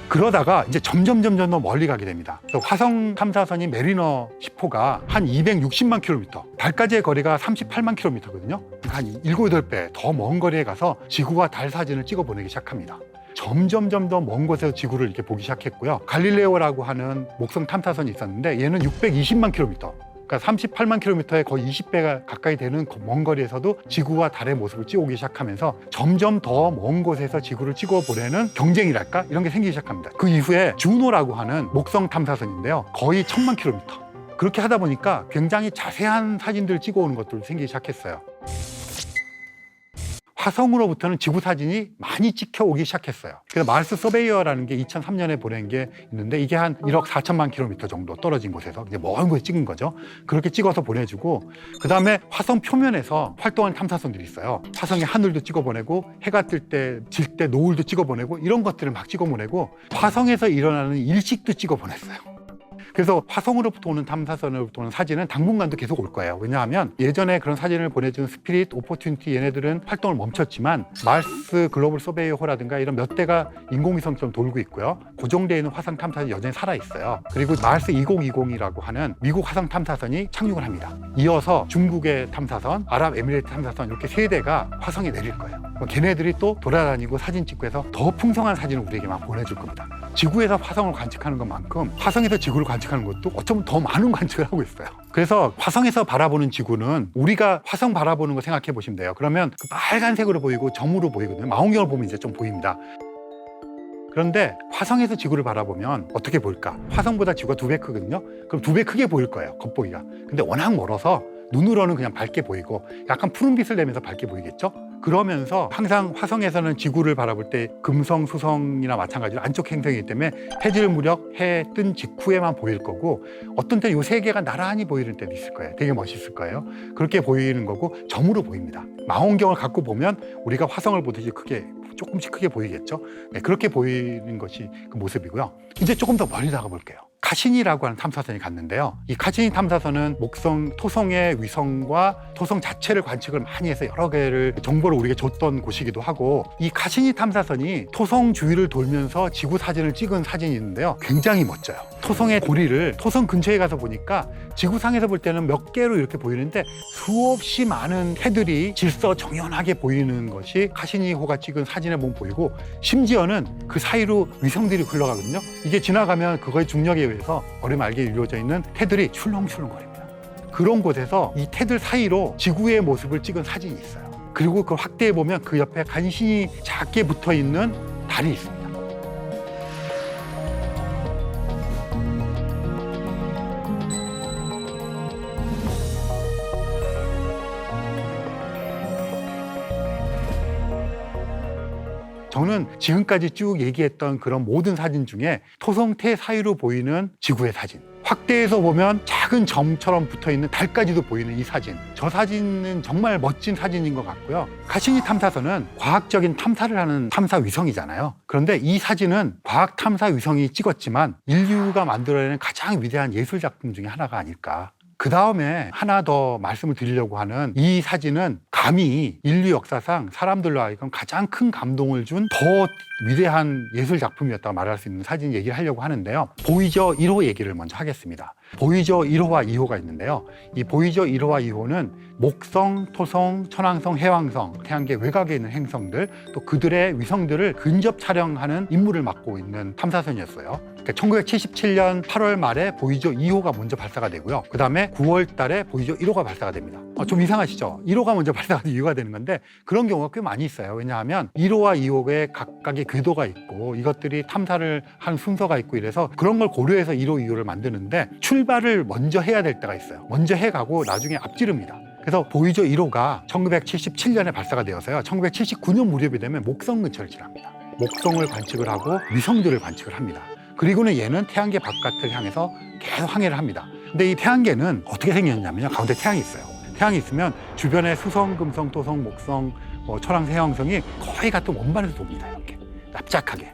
그러다가 이제 점점 더 멀리 가게 됩니다. 화성 탐사선이 메리너 10호가 한 260만 킬로미터, 달까지의 거리가 38만 킬로미터거든요. 그러니까 한 7, 8배 더 먼 거리에 가서 지구와 달 사진을 찍어 보내기 시작합니다. 점점 더 먼 곳에서 지구를 이렇게 보기 시작했고요. 갈릴레오라고 하는 목성 탐사선이 있었는데 얘는 620만 킬로미터. 그러니까 38만 킬로미터에 거의 20배가 가까이 되는 먼 거리에서도 지구와 달의 모습을 찍어오기 시작하면서 점점 더 먼 곳에서 지구를 찍어보내는 경쟁이랄까? 이런 게 생기기 시작합니다. 그 이후에 주노라고 하는 목성 탐사선인데요. 거의 1000만 킬로미터. 그렇게 하다 보니까 굉장히 자세한 사진들을 찍어오는 것들도 생기기 시작했어요. 화성으로부터는 지구 사진이 많이 찍혀오기 시작했어요. 그래서 마르스 서베이어라는 게 2003년에 보낸 게 있는데 이게 한 1억 4천만 킬로미터 정도 떨어진 곳에서 이제 먼 곳에 찍은 거죠. 그렇게 찍어서 보내주고 그 다음에 화성 표면에서 활동하는 탐사선들이 있어요. 화성의 하늘도 찍어보내고 해가 뜰 때, 질 때 노을도 찍어보내고 이런 것들을 막 찍어보내고 화성에서 일어나는 일식도 찍어보냈어요. 그래서 화성으로부터 오는 탐사선으로부터 오는 사진은 당분간도 계속 올 거예요. 왜냐하면 예전에 그런 사진을 보내준 스피릿, 오포튜니티 얘네들은 활동을 멈췄지만 마르스 글로벌 서베이어호라든가 이런 몇 대가 인공위성처럼 돌고 있고요. 고정되어 있는 화성 탐사선이 여전히 살아있어요. 그리고 마르스 2020이라고 하는 미국 화성 탐사선이 착륙을 합니다. 이어서 중국의 탐사선, 아랍에미레이트 탐사선 이렇게 세 대가 화성에 내릴 거예요. 걔네들이 또 돌아다니고 사진 찍고 해서 더 풍성한 사진을 우리에게 막 보내줄 겁니다. 지구에서 화성을 관측하는 것만큼 화성에서 지구를 관측하는 것도 어쩌면 더 많은 관측을 하고 있어요. 그래서 화성에서 바라보는 지구는 우리가 화성 바라보는 거 생각해 보시면 돼요. 그러면 그 빨간색으로 보이고 점으로 보이거든요. 망원경을 보면 이제 좀 보입니다. 그런데 화성에서 지구를 바라보면 어떻게 보일까? 화성보다 지구가 2배 크거든요. 그럼 2배 크게 보일 거예요, 겉보기가. 근데 워낙 멀어서 눈으로는 그냥 밝게 보이고 약간 푸른빛을 내면서 밝게 보이겠죠? 그러면서 항상 화성에서는 지구를 바라볼 때 금성, 수성이나 마찬가지로 안쪽 행성이기 때문에 해질 무렵 해 뜬 직후에만 보일 거고 어떤 때 이 세 개가 나란히 보이는 때도 있을 거예요. 되게 멋있을 거예요. 그렇게 보이는 거고 점으로 보입니다. 망원경을 갖고 보면 우리가 화성을 보듯이 조금씩 크게 보이겠죠. 네, 그렇게 보이는 것이 그 모습이고요. 이제 조금 더 멀리 나가 볼게요. 카시니라고 하는 탐사선이 갔는데요. 이 카시니 탐사선은 목성, 토성의 위성과 토성 자체를 관측을 많이 해서 여러 개를 정보를 우리에게 줬던 곳이기도 하고, 이 카시니 탐사선이 토성 주위를 돌면서 지구 사진을 찍은 사진이 있는데요. 굉장히 멋져요. 토성의 고리를 토성 근처에 가서 보니까 지구상에서 볼 때는 몇 개로 이렇게 보이는데 수없이 많은 해들이 질서정연하게 보이는 것이 카시니호가 찍은 사진에 보면 보이고, 심지어는 그 사이로 위성들이 흘러가거든요. 이게 지나가면 그거의 중력에 의해서 얼음 알게 이루어져 있는 태들이 출렁출렁거립니다. 그런 곳에서 이 태들 사이로 지구의 모습을 찍은 사진이 있어요. 그리고 그걸 확대해 보면 그 옆에 간신히 작게 붙어 있는 달이 있습니다. 저는 지금까지 쭉 얘기했던 그런 모든 사진 중에 토성태 사이로 보이는 지구의 사진, 확대해서 보면 작은 점처럼 붙어있는 달까지도 보이는 이 사진, 저 사진은 정말 멋진 사진인 것 같고요. 카시니 탐사선은 과학적인 탐사를 하는 탐사 위성이잖아요. 그런데 이 사진은 과학 탐사 위성이 찍었지만 인류가 만들어내는 가장 위대한 예술 작품 중에 하나가 아닐까. 그 다음에 하나 더 말씀을 드리려고 하는 이 사진은 감히 인류 역사상 사람들로 하여금 가장 큰 감동을 준 더 위대한 예술 작품이었다고 말할 수 있는 사진 얘기를 하려고 하는데요. 보이저 1호 얘기를 먼저 하겠습니다. 보이저 1호와 2호가 있는데요. 이 보이저 1호와 2호는 목성, 토성, 천왕성, 해왕성, 태양계 외곽에 있는 행성들, 또 그들의 위성들을 근접 촬영하는 임무를 맡고 있는 탐사선이었어요. 그러니까 1977년 8월 말에 보이저 2호가 먼저 발사가 되고요. 그 다음에 9월 달에 보이저 1호가 발사가 됩니다. 좀 이상하시죠? 1호가 먼저 발사가 된 이유가 되는 건데 그런 경우가 꽤 많이 있어요. 왜냐하면 1호와 2호의 각각의 궤도가 있고 이것들이 탐사를 한 순서가 있고 이래서 그런 걸 고려해서 1호, 2호를 만드는데 출발을 먼저 해야 될 때가 있어요. 먼저 해가고 나중에 앞지릅니다. 그래서 보이저 1호가 1977년에 발사가 되어서요. 1979년 무렵이 되면 목성 근처를 지납니다. 목성을 관측을 하고 위성들을 관측을 합니다. 그리고는 얘는 태양계 바깥을 향해서 계속 항해를 합니다. 근데 이 태양계는 어떻게 생겼냐면요. 가운데 태양이 있어요. 태양이 있으면 주변에 수성, 금성, 토성, 목성, 천왕성, 해왕성이 거의 같은 원반에서 돕니다. 이렇게 납작하게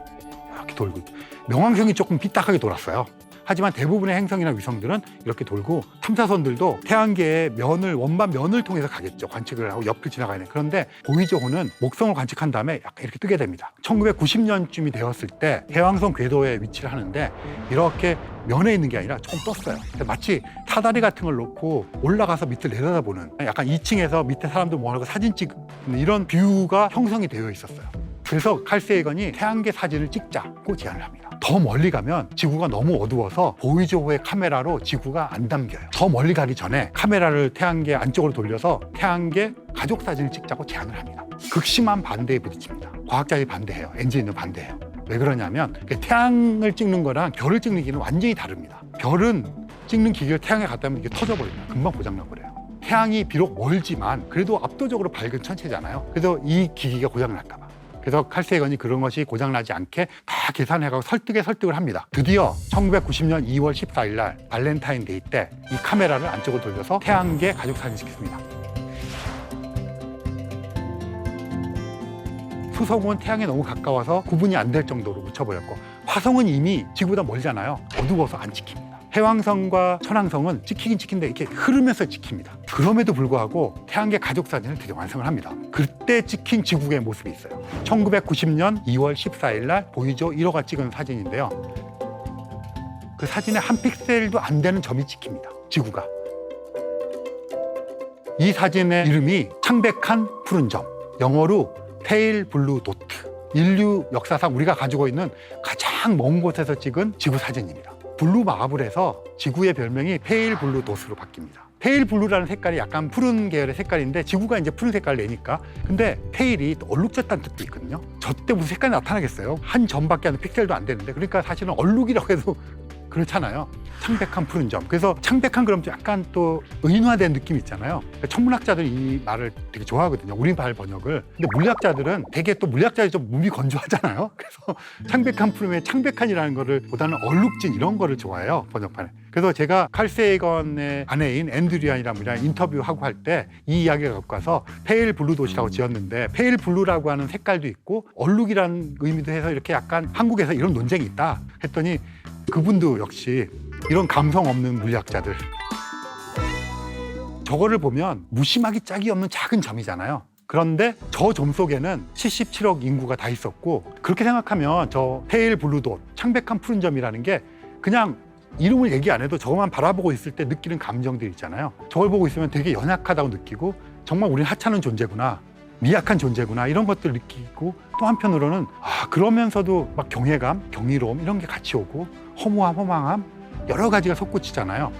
이렇게 돌고, 명왕성이 조금 삐딱하게 돌았어요. 하지만 대부분의 행성이나 위성들은 이렇게 돌고, 탐사선들도 태양계의 원반 면을 통해서 가겠죠. 관측을 하고 옆을 지나가야 돼요. 그런데 보이저호는 목성을 관측한 다음에 약간 이렇게 뜨게 됩니다. 1990년쯤이 되었을 때 해왕성 궤도에 위치를 하는데 이렇게 면에 있는 게 아니라 조금 떴어요. 마치 사다리 같은 걸 놓고 올라가서 밑을 내려다보는, 약간 2층에서 밑에 사람들 모아놓고 사진 찍는 이런 뷰가 형성이 되어 있었어요. 그래서 칼 세이건이 태양계 사진을 찍자고 제안을 합니다. 더 멀리 가면 지구가 너무 어두워서 보이저호의 카메라로 지구가 안 담겨요. 더 멀리 가기 전에 카메라를 태양계 안쪽으로 돌려서 태양계 가족 사진을 찍자고 제안을 합니다. 극심한 반대에 부딪힙니다. 과학자들이 반대해요. 엔지니어는 반대해요. 왜 그러냐면 태양을 찍는 거랑 별을 찍는 기기는 완전히 다릅니다. 별은 찍는 기기를 태양에 갖다 놓으면 이게 터져버립니다. 금방 고장나버려요. 태양이 비록 멀지만 그래도 압도적으로 밝은 천체잖아요. 그래서 이 기기가 고장날까 봐. 그래서 칼 세이건이 그런 것이 고장나지 않게 다 계산해가고 설득을 합니다. 드디어 1990년 2월 14일 날 발렌타인데이 때 이 카메라를 안쪽으로 돌려서 태양계 가족 사진을 찍습니다. 수성은 태양에 너무 가까워서 구분이 안 될 정도로 묻혀버렸고, 화성은 이미 지구보다 멀잖아요. 어두워서 안 찍힙니다. 해왕성과 천왕성은 찍히긴 찍힌데 이렇게 흐르면서 찍힙니다. 그럼에도 불구하고 태양계 가족 사진을 드디어 완성을 합니다. 그때 찍힌 지구의 모습이 있어요. 1990년 2월 14일 날 보이저 1호가 찍은 사진인데요. 그 사진에 한 픽셀도 안 되는 점이 찍힙니다. 지구가. 이 사진의 이름이 창백한 푸른 점, 영어로 페일 블루 도트. 인류 역사상 우리가 가지고 있는 가장 먼 곳에서 찍은 지구 사진입니다. 블루 마블 해서 지구의 별명이 페일 블루 도트로 바뀝니다. 페일 블루라는 색깔이 약간 푸른 계열의 색깔인데 지구가 이제 푸른 색깔을 내니까, 근데 페일이 얼룩졌다는 뜻도 있거든요. 저 때 무슨 색깔이 나타나겠어요? 한 점밖에 안 픽셀도 안 되는데, 그러니까 사실은 얼룩이라고 해도 그렇잖아요. 창백한 푸른 점. 그래서 창백한 그럼 약간 또 의인화된 느낌이 있잖아요. 천문학자들이 이 말을 되게 좋아하거든요. 우리말 번역을. 근데 물리학자들은 되게 또 물리학자들이 좀 몸이 건조하잖아요. 그래서 창백한 푸름에 창백한이라는 거를 보다는 얼룩진 이런 거를 좋아해요. 번역판에. 그래서 제가 칼 세이건의 아내인 앤드류안이라는 분이랑 인터뷰하고 할 때 이 이야기를 갖고 와서 페일 블루 돛이라고 지었는데 페일 블루라고 하는 색깔도 있고 얼룩이라는 의미도 해서 이렇게 약간 한국에서 이런 논쟁이 있다 했더니 그분도 역시 이런 감성 없는 물리학자들 저거를 보면 무심하기 짝이 없는 작은 점이잖아요. 그런데 저 점 속에는 77억 인구가 다 있었고 그렇게 생각하면 저 페일 블루 돛 창백한 푸른 점이라는 게 그냥 이름을 얘기 안 해도 저것만 바라보고 있을 때 느끼는 감정들 있잖아요. 저걸 보고 있으면 되게 연약하다고 느끼고 정말 우리는 하찮은 존재구나, 미약한 존재구나 이런 것들 느끼고 또 한편으로는 그러면서도 막 경외감, 경이로움 이런 게 같이 오고 허무함, 허망함 여러 가지가 솟구치잖아요.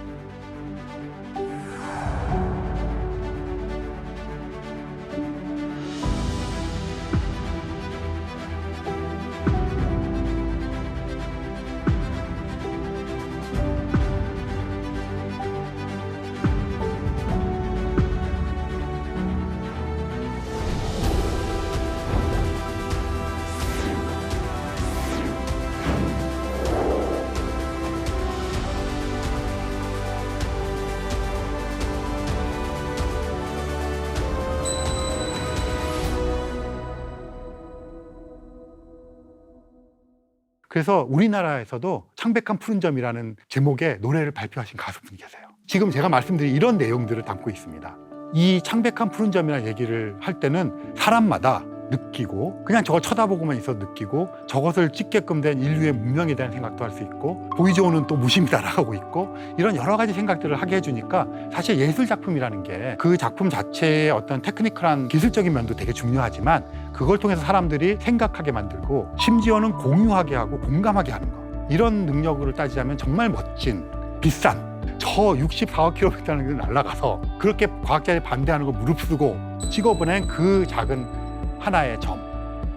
그래서 우리나라에서도 창백한 푸른 점이라는 제목의 노래를 발표하신 가수분이 계세요. 지금 제가 말씀드린 이런 내용들을 담고 있습니다. 이 창백한 푸른 점이라는 얘기를 할 때는 사람마다 느끼고 그냥 저걸 쳐다보고만 있어도 느끼고 저것을 찍게끔 된 인류의 문명에 대한 생각도 할 수 있고 보이지오는 또 무심히 따라가고 있고 이런 여러 가지 생각들을 하게 해주니까 사실 예술 작품이라는 게 그 작품 자체의 어떤 테크니컬한 기술적인 면도 되게 중요하지만 그걸 통해서 사람들이 생각하게 만들고 심지어는 공유하게 하고 공감하게 하는 거 이런 능력으로 따지자면 정말 멋진 비싼 저 64km라는 게 날아가서 그렇게 과학자들이 반대하는 걸 무릅쓰고 찍어보낸 그 작은 하나의 점.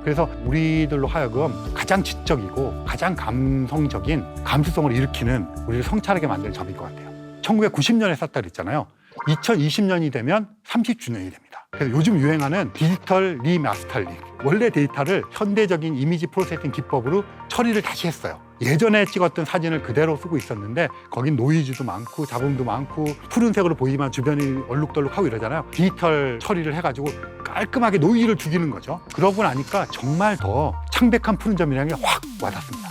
그래서 우리들로 하여금 가장 지적이고 가장 감성적인 감수성을 일으키는 우리를 성찰하게 만드는 점인 것 같아요. 1990년에 쐈다 그랬잖아요. 2020년이 되면 30주년이 됩니다. 그래서 요즘 유행하는 디지털 리마스터링. 원래 데이터를 현대적인 이미지 프로세싱 기법으로 처리를 다시 했어요. 예전에 찍었던 사진을 그대로 쓰고 있었는데 거긴 노이즈도 많고 잡음도 많고 푸른색으로 보이지만 주변이 얼룩덜룩하고 이러잖아요. 디지털 처리를 해가지고 깔끔하게 노이즈를 죽이는 거죠. 그러고 나니까 정말 더 창백한 푸른 점이라는 게 확 와닿습니다.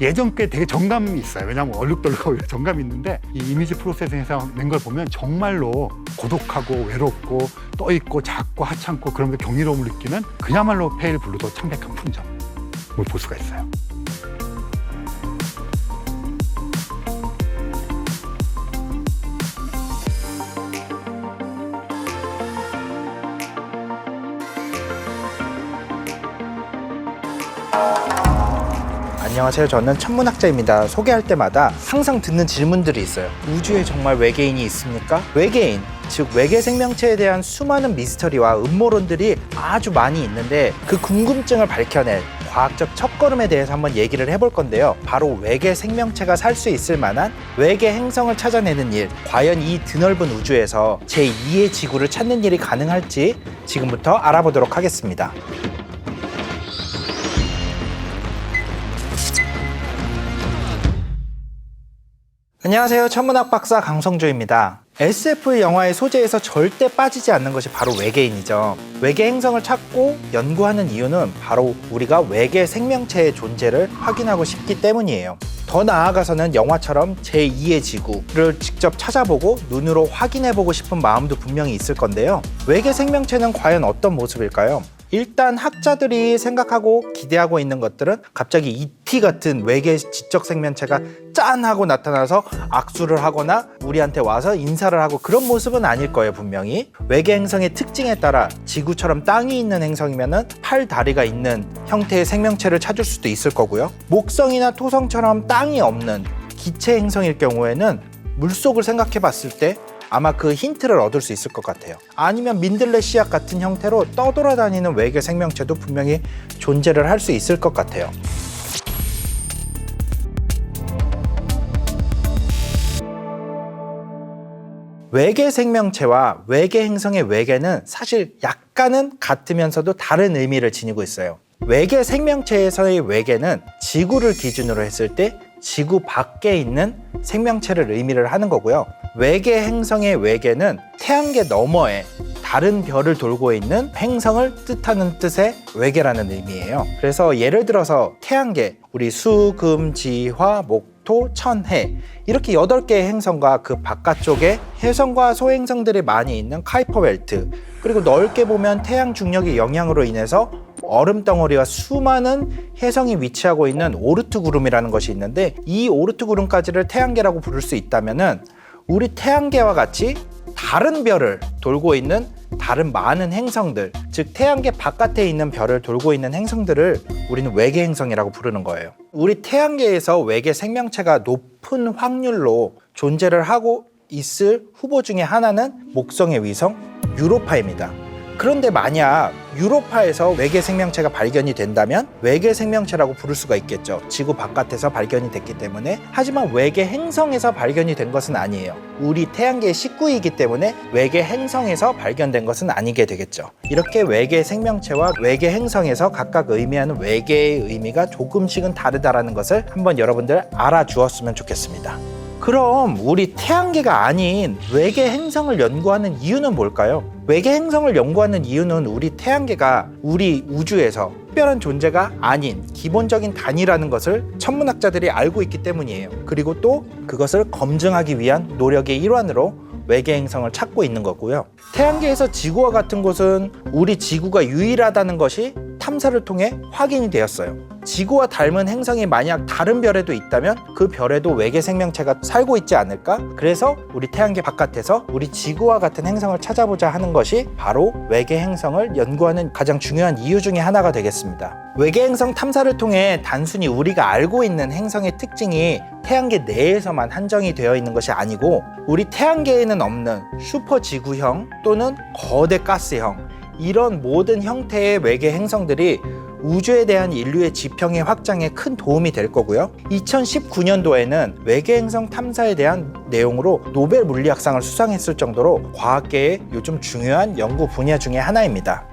예전 게 되게 정감이 있어요. 왜냐하면 얼룩덜룩하고 정감이 있는데 이 이미지 프로세싱에서 낸 걸 보면 정말로 고독하고 외롭고 떠있고 작고 하찮고 그러면서 경이로움을 느끼는 그야말로 페일 블루도 창백한 푸른 점을 볼 수가 있어요. 안녕하세요. 저는 천문학자입니다. 소개할 때마다 항상 듣는 질문들이 있어요. 우주에 정말 외계인이 있습니까? 외계인, 즉 외계 생명체에 대한 수많은 미스터리와 음모론들이 아주 많이 있는데 그 궁금증을 밝혀낼 과학적 첫걸음에 대해서 한번 얘기를 해볼 건데요. 바로 외계 생명체가 살 수 있을 만한 외계 행성을 찾아내는 일, 과연 이 드넓은 우주에서 제2의 지구를 찾는 일이 가능할지 지금부터 알아보도록 하겠습니다. 안녕하세요. 천문학 박사 강성주입니다. SF 영화의 소재에서 절대 빠지지 않는 것이 바로 외계인이죠. 외계 행성을 찾고 연구하는 이유는 바로 우리가 외계 생명체의 존재를 확인하고 싶기 때문이에요. 더 나아가서는 영화처럼 제2의 지구를 직접 찾아보고 눈으로 확인해보고 싶은 마음도 분명히 있을 건데요. 외계 생명체는 과연 어떤 모습일까요? 일단 학자들이 생각하고 기대하고 있는 것들은 갑자기 ET 같은 외계 지적 생명체가 짠 하고 나타나서 악수를 하거나 우리한테 와서 인사를 하고 그런 모습은 아닐 거예요. 분명히 외계 행성의 특징에 따라 지구처럼 땅이 있는 행성이면은 팔, 다리가 있는 형태의 생명체를 찾을 수도 있을 거고요. 목성이나 토성처럼 땅이 없는 기체 행성일 경우에는 물속을 생각해 봤을 때 아마 그 힌트를 얻을 수 있을 것 같아요. 아니면 민들레 씨앗 같은 형태로 떠돌아다니는 외계 생명체도 분명히 존재를 할 수 있을 것 같아요. 외계 생명체와 외계 행성의 외계는 사실 약간은 같으면서도 다른 의미를 지니고 있어요. 외계 생명체에서의 외계는 지구를 기준으로 했을 때 지구 밖에 있는 생명체를 의미를 하는 거고요. 외계 행성의 외계는 태양계 너머에 다른 별을 돌고 있는 행성을 뜻하는 뜻의 외계라는 의미예요. 그래서 예를 들어서 태양계, 우리 수, 금, 지, 화, 목, 토, 천, 해 이렇게 8개의 행성과 그 바깥쪽에 혜성과 소행성들이 많이 있는 카이퍼 벨트, 그리고 넓게 보면 태양 중력의 영향으로 인해서 얼음 덩어리와 수많은 혜성이 위치하고 있는 오르트 구름이라는 것이 있는데, 이 오르트 구름까지를 태양계라고 부를 수 있다면은 우리 태양계와 같이 다른 별을 돌고 있는 다른 많은 행성들, 즉 태양계 바깥에 있는 별을 돌고 있는 행성들을 우리는 외계 행성이라고 부르는 거예요. 우리 태양계에서 외계 생명체가 높은 확률로 존재를 하고 있을 후보 중에 하나는 목성의 위성 유로파입니다. 그런데 만약 유로파에서 외계 생명체가 발견이 된다면 외계 생명체라고 부를 수가 있겠죠. 지구 바깥에서 발견이 됐기 때문에. 하지만 외계 행성에서 발견이 된 것은 아니에요. 우리 태양계의 식구이기 때문에 외계 행성에서 발견된 것은 아니게 되겠죠. 이렇게 외계 생명체와 외계 행성에서 각각 의미하는 외계의 의미가 조금씩은 다르다는 것을 한번 여러분들 알아주었으면 좋겠습니다. 그럼 우리 태양계가 아닌 외계 행성을 연구하는 이유는 뭘까요? 외계 행성을 연구하는 이유는 우리 태양계가 우리 우주에서 특별한 존재가 아닌 기본적인 단위라는 것을 천문학자들이 알고 있기 때문이에요. 그리고 또 그것을 검증하기 위한 노력의 일환으로 외계 행성을 찾고 있는 거고요. 태양계에서 지구와 같은 곳은 우리 지구가 유일하다는 것이 탐사를 통해 확인이 되었어요. 지구와 닮은 행성이 만약 다른 별에도 있다면 그 별에도 외계 생명체가 살고 있지 않을까? 그래서 우리 태양계 바깥에서 우리 지구와 같은 행성을 찾아보자 하는 것이 바로 외계 행성을 연구하는 가장 중요한 이유 중에 하나가 되겠습니다. 외계 행성 탐사를 통해 단순히 우리가 알고 있는 행성의 특징이 태양계 내에서만 한정이 되어 있는 것이 아니고 우리 태양계에는 없는 슈퍼 지구형 또는 거대 가스형, 이런 모든 형태의 외계 행성들이 우주에 대한 인류의 지평의 확장에 큰 도움이 될 거고요. 2019년도에는 외계 행성 탐사에 대한 내용으로 노벨 물리학상을 수상했을 정도로 과학계의 요즘 중요한 연구 분야 중에 하나입니다.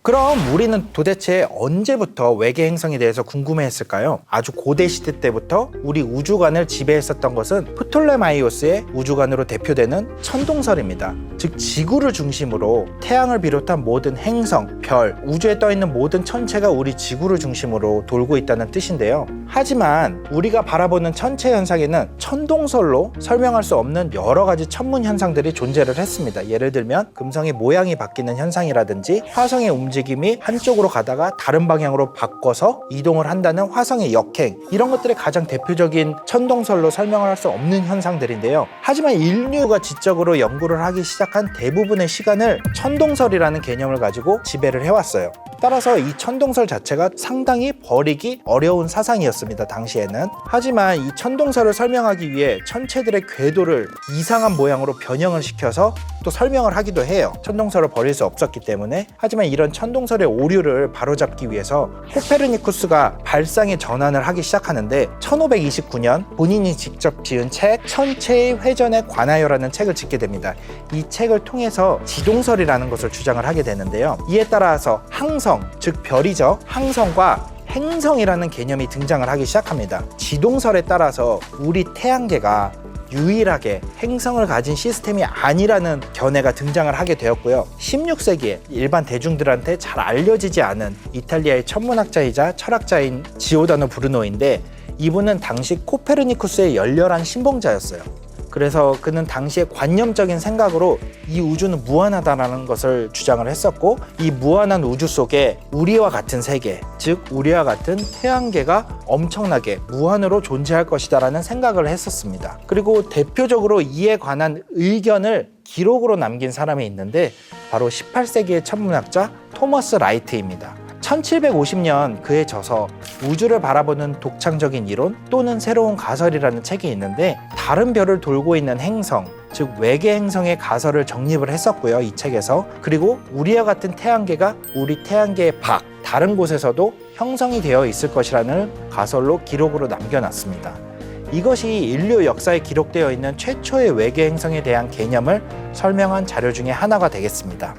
그럼 우리는 도대체 언제부터 외계 행성에 대해서 궁금해했을까요? 아주 고대 시대 때부터 우리 우주관을 지배했었던 것은 프톨레마이오스의 우주관으로 대표되는 천동설입니다. 즉 지구를 중심으로 태양을 비롯한 모든 행성, 별, 우주에 떠있는 모든 천체가 우리 지구를 중심으로 돌고 있다는 뜻인데요. 하지만 우리가 바라보는 천체 현상에는 천동설로 설명할 수 없는 여러 가지 천문 현상들이 존재를 했습니다. 예를 들면 금성의 모양이 바뀌는 현상이라든지 화성의 움직임이 한쪽으로 가다가 다른 방향으로 바꿔서 이동을 한다는 화성의 역행, 이런 것들이 가장 대표적인 천동설로 설명을 할 수 없는 현상들인데요. 하지만 인류가 지적으로 연구를 하기 시작한 대부분의 시간을 천동설이라는 개념을 가지고 지배를 해왔어요. 따라서 이 천동설 자체가 상당히 버리기 어려운 사상이었습니다, 당시에는. 하지만 이 천동설을 설명하기 위해 천체들의 궤도를 이상한 모양으로 변형을 시켜서 또 설명을 하기도 해요. 천동설을 버릴 수 없었기 때문에. 하지만 이런 천동설의 오류를 바로잡기 위해서 코페르니쿠스가 발상의 전환을 하기 시작하는데 1529년 본인이 직접 지은 책 천체의 회전에 관하여라는 책을 짓게 됩니다. 이 책을 통해서 지동설이라는 것을 주장을 하게 되는데요. 이에 따라서 항성, 즉 별이죠. 항성과 행성이라는 개념이 등장을 하기 시작합니다. 지동설에 따라서 우리 태양계가 유일하게 행성을 가진 시스템이 아니라는 견해가 등장을 하게 되었고요. 16세기에 일반 대중들한테 잘 알려지지 않은 이탈리아의 천문학자이자 철학자인 지오다노 브루노인데, 이분은 당시 코페르니쿠스의 열렬한 신봉자였어요. 그래서 그는 당시에 관념적인 생각으로 이 우주는 무한하다라는 것을 주장을 했었고, 이 무한한 우주 속에 우리와 같은 세계, 즉 우리와 같은 태양계가 엄청나게 무한으로 존재할 것이다 라는 생각을 했었습니다. 그리고 대표적으로 이에 관한 의견을 기록으로 남긴 사람이 있는데 바로 18세기의 천문학자 토머스 라이트입니다. 1750년 그의 저서 우주를 바라보는 독창적인 이론 또는 새로운 가설이라는 책이 있는데, 다른 별을 돌고 있는 행성, 즉 외계 행성의 가설을 정립을 했었고요, 이 책에서. 그리고 우리와 같은 태양계가 우리 태양계의 밖 다른 곳에서도 형성이 되어 있을 것이라는 가설로 기록으로 남겨놨습니다. 이것이 인류 역사에 기록되어 있는 최초의 외계 행성에 대한 개념을 설명한 자료 중에 하나가 되겠습니다.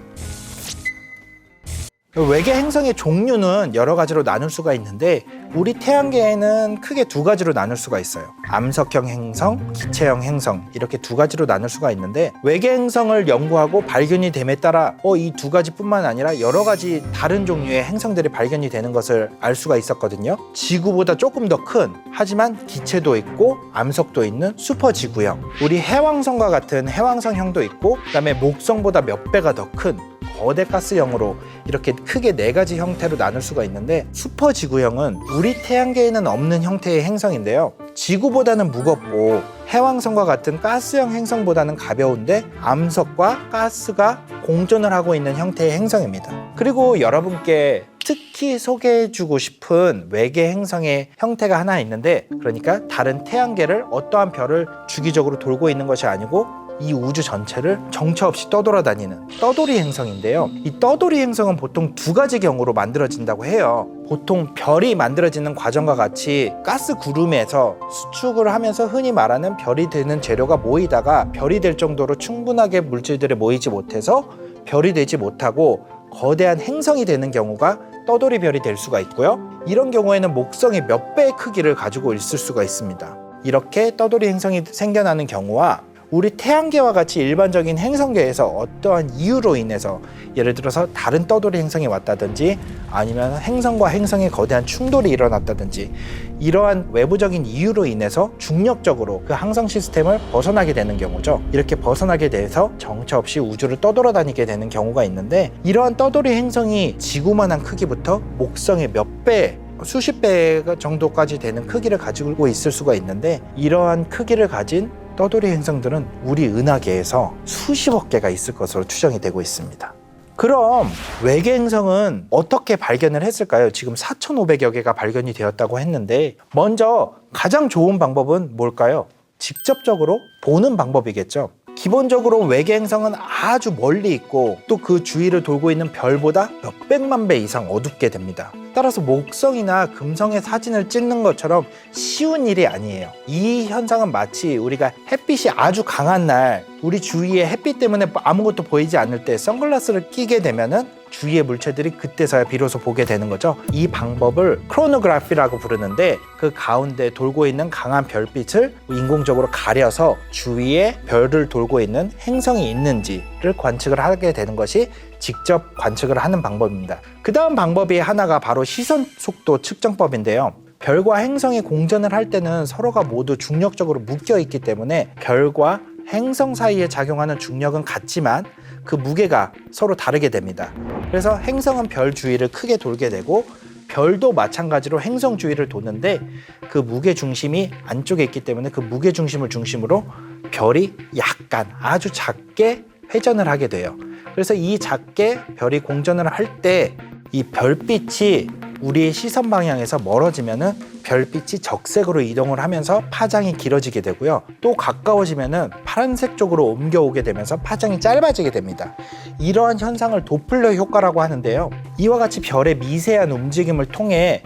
외계 행성의 종류는 여러 가지로 나눌 수가 있는데 우리 태양계에는 크게 두 가지로 나눌 수가 있어요. 암석형 행성, 기체형 행성 이렇게 두 가지로 나눌 수가 있는데 외계 행성을 연구하고 발견이 됨에 따라 이 두 가지뿐만 아니라 여러 가지 다른 종류의 행성들이 발견이 되는 것을 알 수가 있었거든요. 지구보다 조금 더 큰 하지만 기체도 있고 암석도 있는 슈퍼지구형, 우리 해왕성과 같은 해왕성형도 있고 그다음에 목성보다 몇 배가 더 큰 거대 가스형으로 이렇게 크게 네 가지 형태로 나눌 수가 있는데 슈퍼지구형은 우리 태양계에는 없는 형태의 행성인데요. 지구보다는 무겁고 해왕성과 같은 가스형 행성보다는 가벼운데 암석과 가스가 공존을 하고 있는 형태의 행성입니다. 그리고 여러분께 특히 소개해주고 싶은 외계 행성의 형태가 하나 있는데, 그러니까 다른 태양계를 어떠한 별을 주기적으로 돌고 있는 것이 아니고 이 우주 전체를 정처 없이 떠돌아다니는 떠돌이 행성인데요. 이 떠돌이 행성은 보통 두 가지 경우로 만들어진다고 해요. 보통 별이 만들어지는 과정과 같이 가스 구름에서 수축을 하면서 흔히 말하는 별이 되는 재료가 모이다가 별이 될 정도로 충분하게 물질들이 모이지 못해서 별이 되지 못하고 거대한 행성이 되는 경우가 떠돌이 별이 될 수가 있고요. 이런 경우에는 목성의 몇 배의 크기를 가지고 있을 수가 있습니다. 이렇게 떠돌이 행성이 생겨나는 경우와 우리 태양계와 같이 일반적인 행성계에서 어떠한 이유로 인해서 예를 들어서 다른 떠돌이 행성이 왔다든지 아니면 행성과 행성의 거대한 충돌이 일어났다든지 이러한 외부적인 이유로 인해서 중력적으로 그 항성 시스템을 벗어나게 되는 경우죠. 이렇게 벗어나게 돼서 정처 없이 우주를 떠돌아다니게 되는 경우가 있는데, 이러한 떠돌이 행성이 지구만한 크기부터 목성의 몇 배, 수십 배 정도까지 되는 크기를 가지고 있을 수가 있는데, 이러한 크기를 가진 떠돌이 행성들은 우리 은하계에서 수십억 개가 있을 것으로 추정이 되고 있습니다. 그럼 외계 행성은 어떻게 발견을 했을까요? 지금 4,500여 개가 발견이 되었다고 했는데, 먼저 가장 좋은 방법은 뭘까요? 직접적으로 보는 방법이겠죠. 기본적으로 외계 행성은 아주 멀리 있고 또 그 주위를 돌고 있는 별보다 몇백만 배 이상 어둡게 됩니다. 따라서 목성이나 금성의 사진을 찍는 것처럼 쉬운 일이 아니에요. 이 현상은 마치 우리가 햇빛이 아주 강한 날 우리 주위에 햇빛 때문에 아무것도 보이지 않을 때 선글라스를 끼게 되면은 주위의 물체들이 그때서야 비로소 보게 되는 거죠. 이 방법을 크로노그래피라고 부르는데, 그 가운데 돌고 있는 강한 별빛을 인공적으로 가려서 주위에 별을 돌고 있는 행성이 있는지를 관측을 하게 되는 것이 직접 관측을 하는 방법입니다. 그 다음 방법이 하나가 바로 시선 속도 측정법인데요. 별과 행성이 공전을 할 때는 서로가 모두 중력적으로 묶여 있기 때문에 별과 행성 사이에 작용하는 중력은 같지만 그 무게가 서로 다르게 됩니다. 그래서 행성은 별 주위를 크게 돌게 되고 별도 마찬가지로 행성 주위를 도는데 그 무게 중심이 안쪽에 있기 때문에 그 무게 중심을 중심으로 별이 약간 아주 작게 회전을 하게 돼요. 그래서 이 작게 별이 공전을 할 때 이 별빛이 우리의 시선 방향에서 멀어지면은 별빛이 적색으로 이동을 하면서 파장이 길어지게 되고요. 또 가까워지면은 파란색 쪽으로 옮겨오게 되면서 파장이 짧아지게 됩니다. 이러한 현상을 도플러 효과라고 하는데요. 이와 같이 별의 미세한 움직임을 통해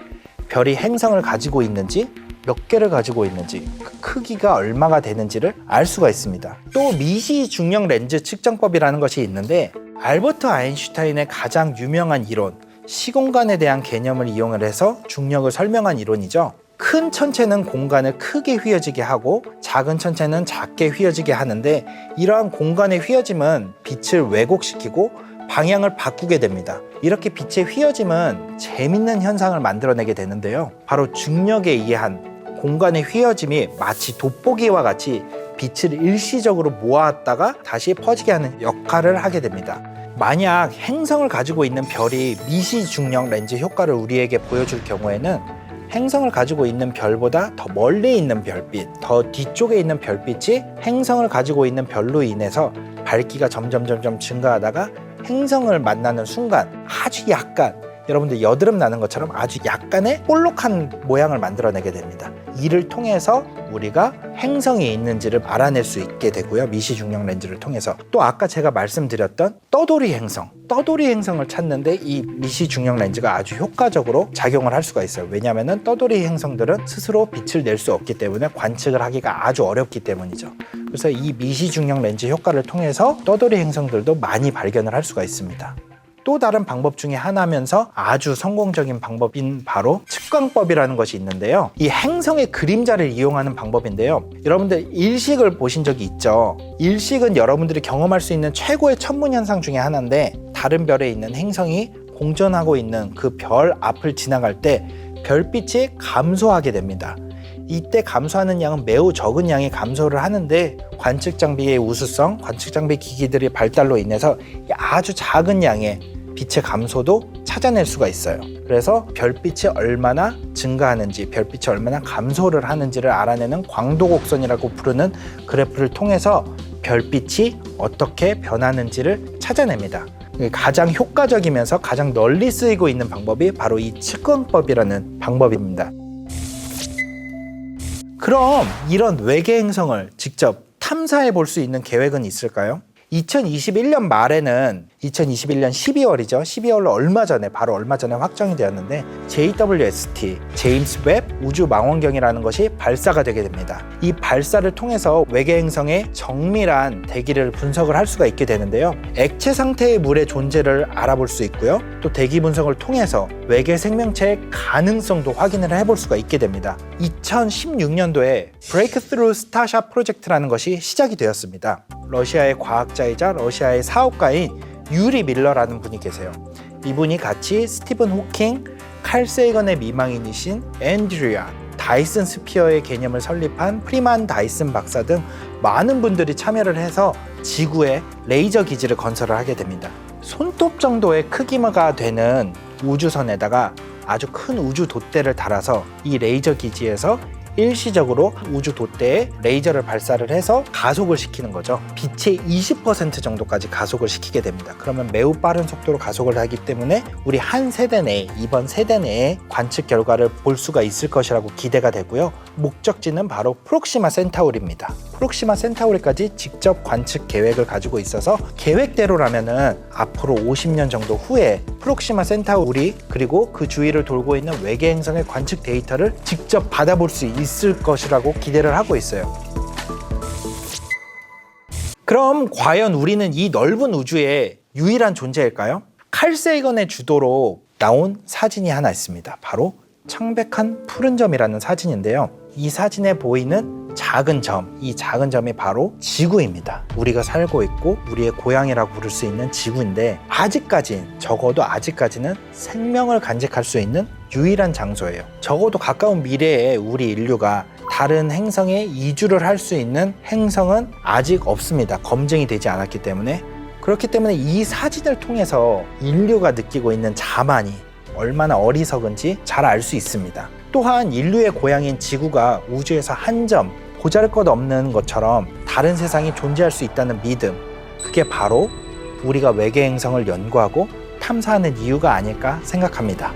별이 행성을 가지고 있는지 몇 개를 가지고 있는지 그 크기가 얼마가 되는지를 알 수가 있습니다. 또 미시 중력 렌즈 측정법이라는 것이 있는데, 알버트 아인슈타인의 가장 유명한 이론, 시공간에 대한 개념을 이용을 해서 중력을 설명한 이론이죠. 큰 천체는 공간을 크게 휘어지게 하고 작은 천체는 작게 휘어지게 하는데, 이러한 공간의 휘어짐은 빛을 왜곡시키고 방향을 바꾸게 됩니다. 이렇게 빛의 휘어짐은 재밌는 현상을 만들어내게 되는데요. 바로 중력에 의한 공간의 휘어짐이 마치 돋보기와 같이 빛을 일시적으로 모았다가 다시 퍼지게 하는 역할을 하게 됩니다. 만약 행성을 가지고 있는 별이 미시 중력 렌즈 효과를 우리에게 보여줄 경우에는 행성을 가지고 있는 별보다 더 멀리 있는 별빛, 더 뒤쪽에 있는 별빛이 행성을 가지고 있는 별로 인해서 밝기가 점점 증가하다가 행성을 만나는 순간 아주 약간 여러분들 여드름 나는 것처럼 아주 약간의 볼록한 모양을 만들어내게 됩니다. 이를 통해서 우리가 행성이 있는지를 알아낼 수 있게 되고요. 미시중력 렌즈를 통해서. 또 아까 제가 말씀드렸던 떠돌이 행성을 찾는데 이 미시중력 렌즈가 아주 효과적으로 작용을 할 수가 있어요. 왜냐하면 떠돌이 행성들은 스스로 빛을 낼 수 없기 때문에 관측을 하기가 아주 어렵기 때문이죠. 그래서 이 미시중력 렌즈 효과를 통해서 떠돌이 행성들도 많이 발견을 할 수가 있습니다. 또 다른 방법 중에 하나면서 아주 성공적인 방법인 바로 측광법이라는 것이 있는데요. 이 행성의 그림자를 이용하는 방법인데요. 여러분들 일식을 보신 적이 있죠? 일식은 여러분들이 경험할 수 있는 최고의 천문현상 중에 하나인데, 다른 별에 있는 행성이 공전하고 있는 그 별 앞을 지나갈 때 별빛이 감소하게 됩니다. 이때 감소하는 양은 매우 적은 양의 감소를 하는데, 관측 장비의 우수성, 관측 장비 기기들의 발달로 인해서 아주 작은 양의 빛의 감소도 찾아낼 수가 있어요. 그래서 별빛이 얼마나 증가하는지, 별빛이 얼마나 감소를 하는지를 알아내는 광도곡선이라고 부르는 그래프를 통해서 별빛이 어떻게 변하는지를 찾아냅니다. 가장 효과적이면서 가장 널리 쓰이고 있는 방법이 바로 이 측광법이라는 방법입니다. 그럼 이런 외계 행성을 직접 탐사해 볼 수 있는 계획은 있을까요? 2021년 말에는 2021년 12월이죠. 12월로 얼마 전에 확정이 되었는데 JWST, 제임스 웹 우주망원경이라는 것이 발사가 되게 됩니다. 이 발사를 통해서 외계 행성의 정밀한 대기를 분석을 할 수가 있게 되는데요. 액체 상태의 물의 존재를 알아볼 수 있고요. 또 대기 분석을 통해서 외계 생명체의 가능성도 확인을 해볼 수가 있게 됩니다. 2016년도에 Breakthrough Starship 프로젝트라는 것이 시작이 되었습니다. 러시아의 과학자이자 러시아의 사업가인 유리 밀러라는 분이 계세요. 이분이 같이 스티븐 호킹, 칼 세이건의 미망인이신 앤드리아, 다이슨 스피어의 개념을 설립한 프리만 다이슨 박사 등 많은 분들이 참여를 해서 지구에 레이저 기지를 건설을 하게 됩니다. 손톱 정도의 크기가 되는 우주선에다가 아주 큰 우주 돛대를 달아서 이 레이저 기지에서 일시적으로 우주 돛대에 레이저를 발사를 해서 가속을 시키는 거죠. 빛의 20% 정도까지 가속을 시키게 됩니다. 그러면 매우 빠른 속도로 가속을 하기 때문에 우리 한 세대 내에, 이번 세대 내에 관측 결과를 볼 수가 있을 것이라고 기대가 되고요. 목적지는 바로 프록시마 센타우리입니다. 프록시마 센타우리까지 직접 관측 계획을 가지고 있어서 계획대로라면은 앞으로 50년 정도 후에 프록시마 센타우리 그리고 그 주위를 돌고 있는 외계 행성의 관측 데이터를 직접 받아볼 수 있을 것이라고 기대를 하고 있어요. 그럼 과연 우리는 이 넓은 우주의 유일한 존재일까요? 칼 세이건의 주도로 나온 사진이 하나 있습니다. 바로 창백한 푸른 점이라는 사진인데요. 이 사진에 보이는 작은 점, 이 작은 점이 바로 지구입니다. 우리가 살고 있고 우리의 고향이라고 부를 수 있는 지구인데, 적어도 아직까지는 생명을 간직할 수 있는 유일한 장소예요. 적어도 가까운 미래에 우리 인류가 다른 행성에 이주를 할 수 있는 행성은 아직 없습니다. 검증이 되지 않았기 때문에. 그렇기 때문에 이 사진을 통해서 인류가 느끼고 있는 자만이 얼마나 어리석은지 잘 알 수 있습니다. 또한 인류의 고향인 지구가 우주에서 한 점, 보잘것없는 것처럼 다른 세상이 존재할 수 있다는 믿음, 그게 바로 우리가 외계 행성을 연구하고 탐사하는 이유가 아닐까 생각합니다.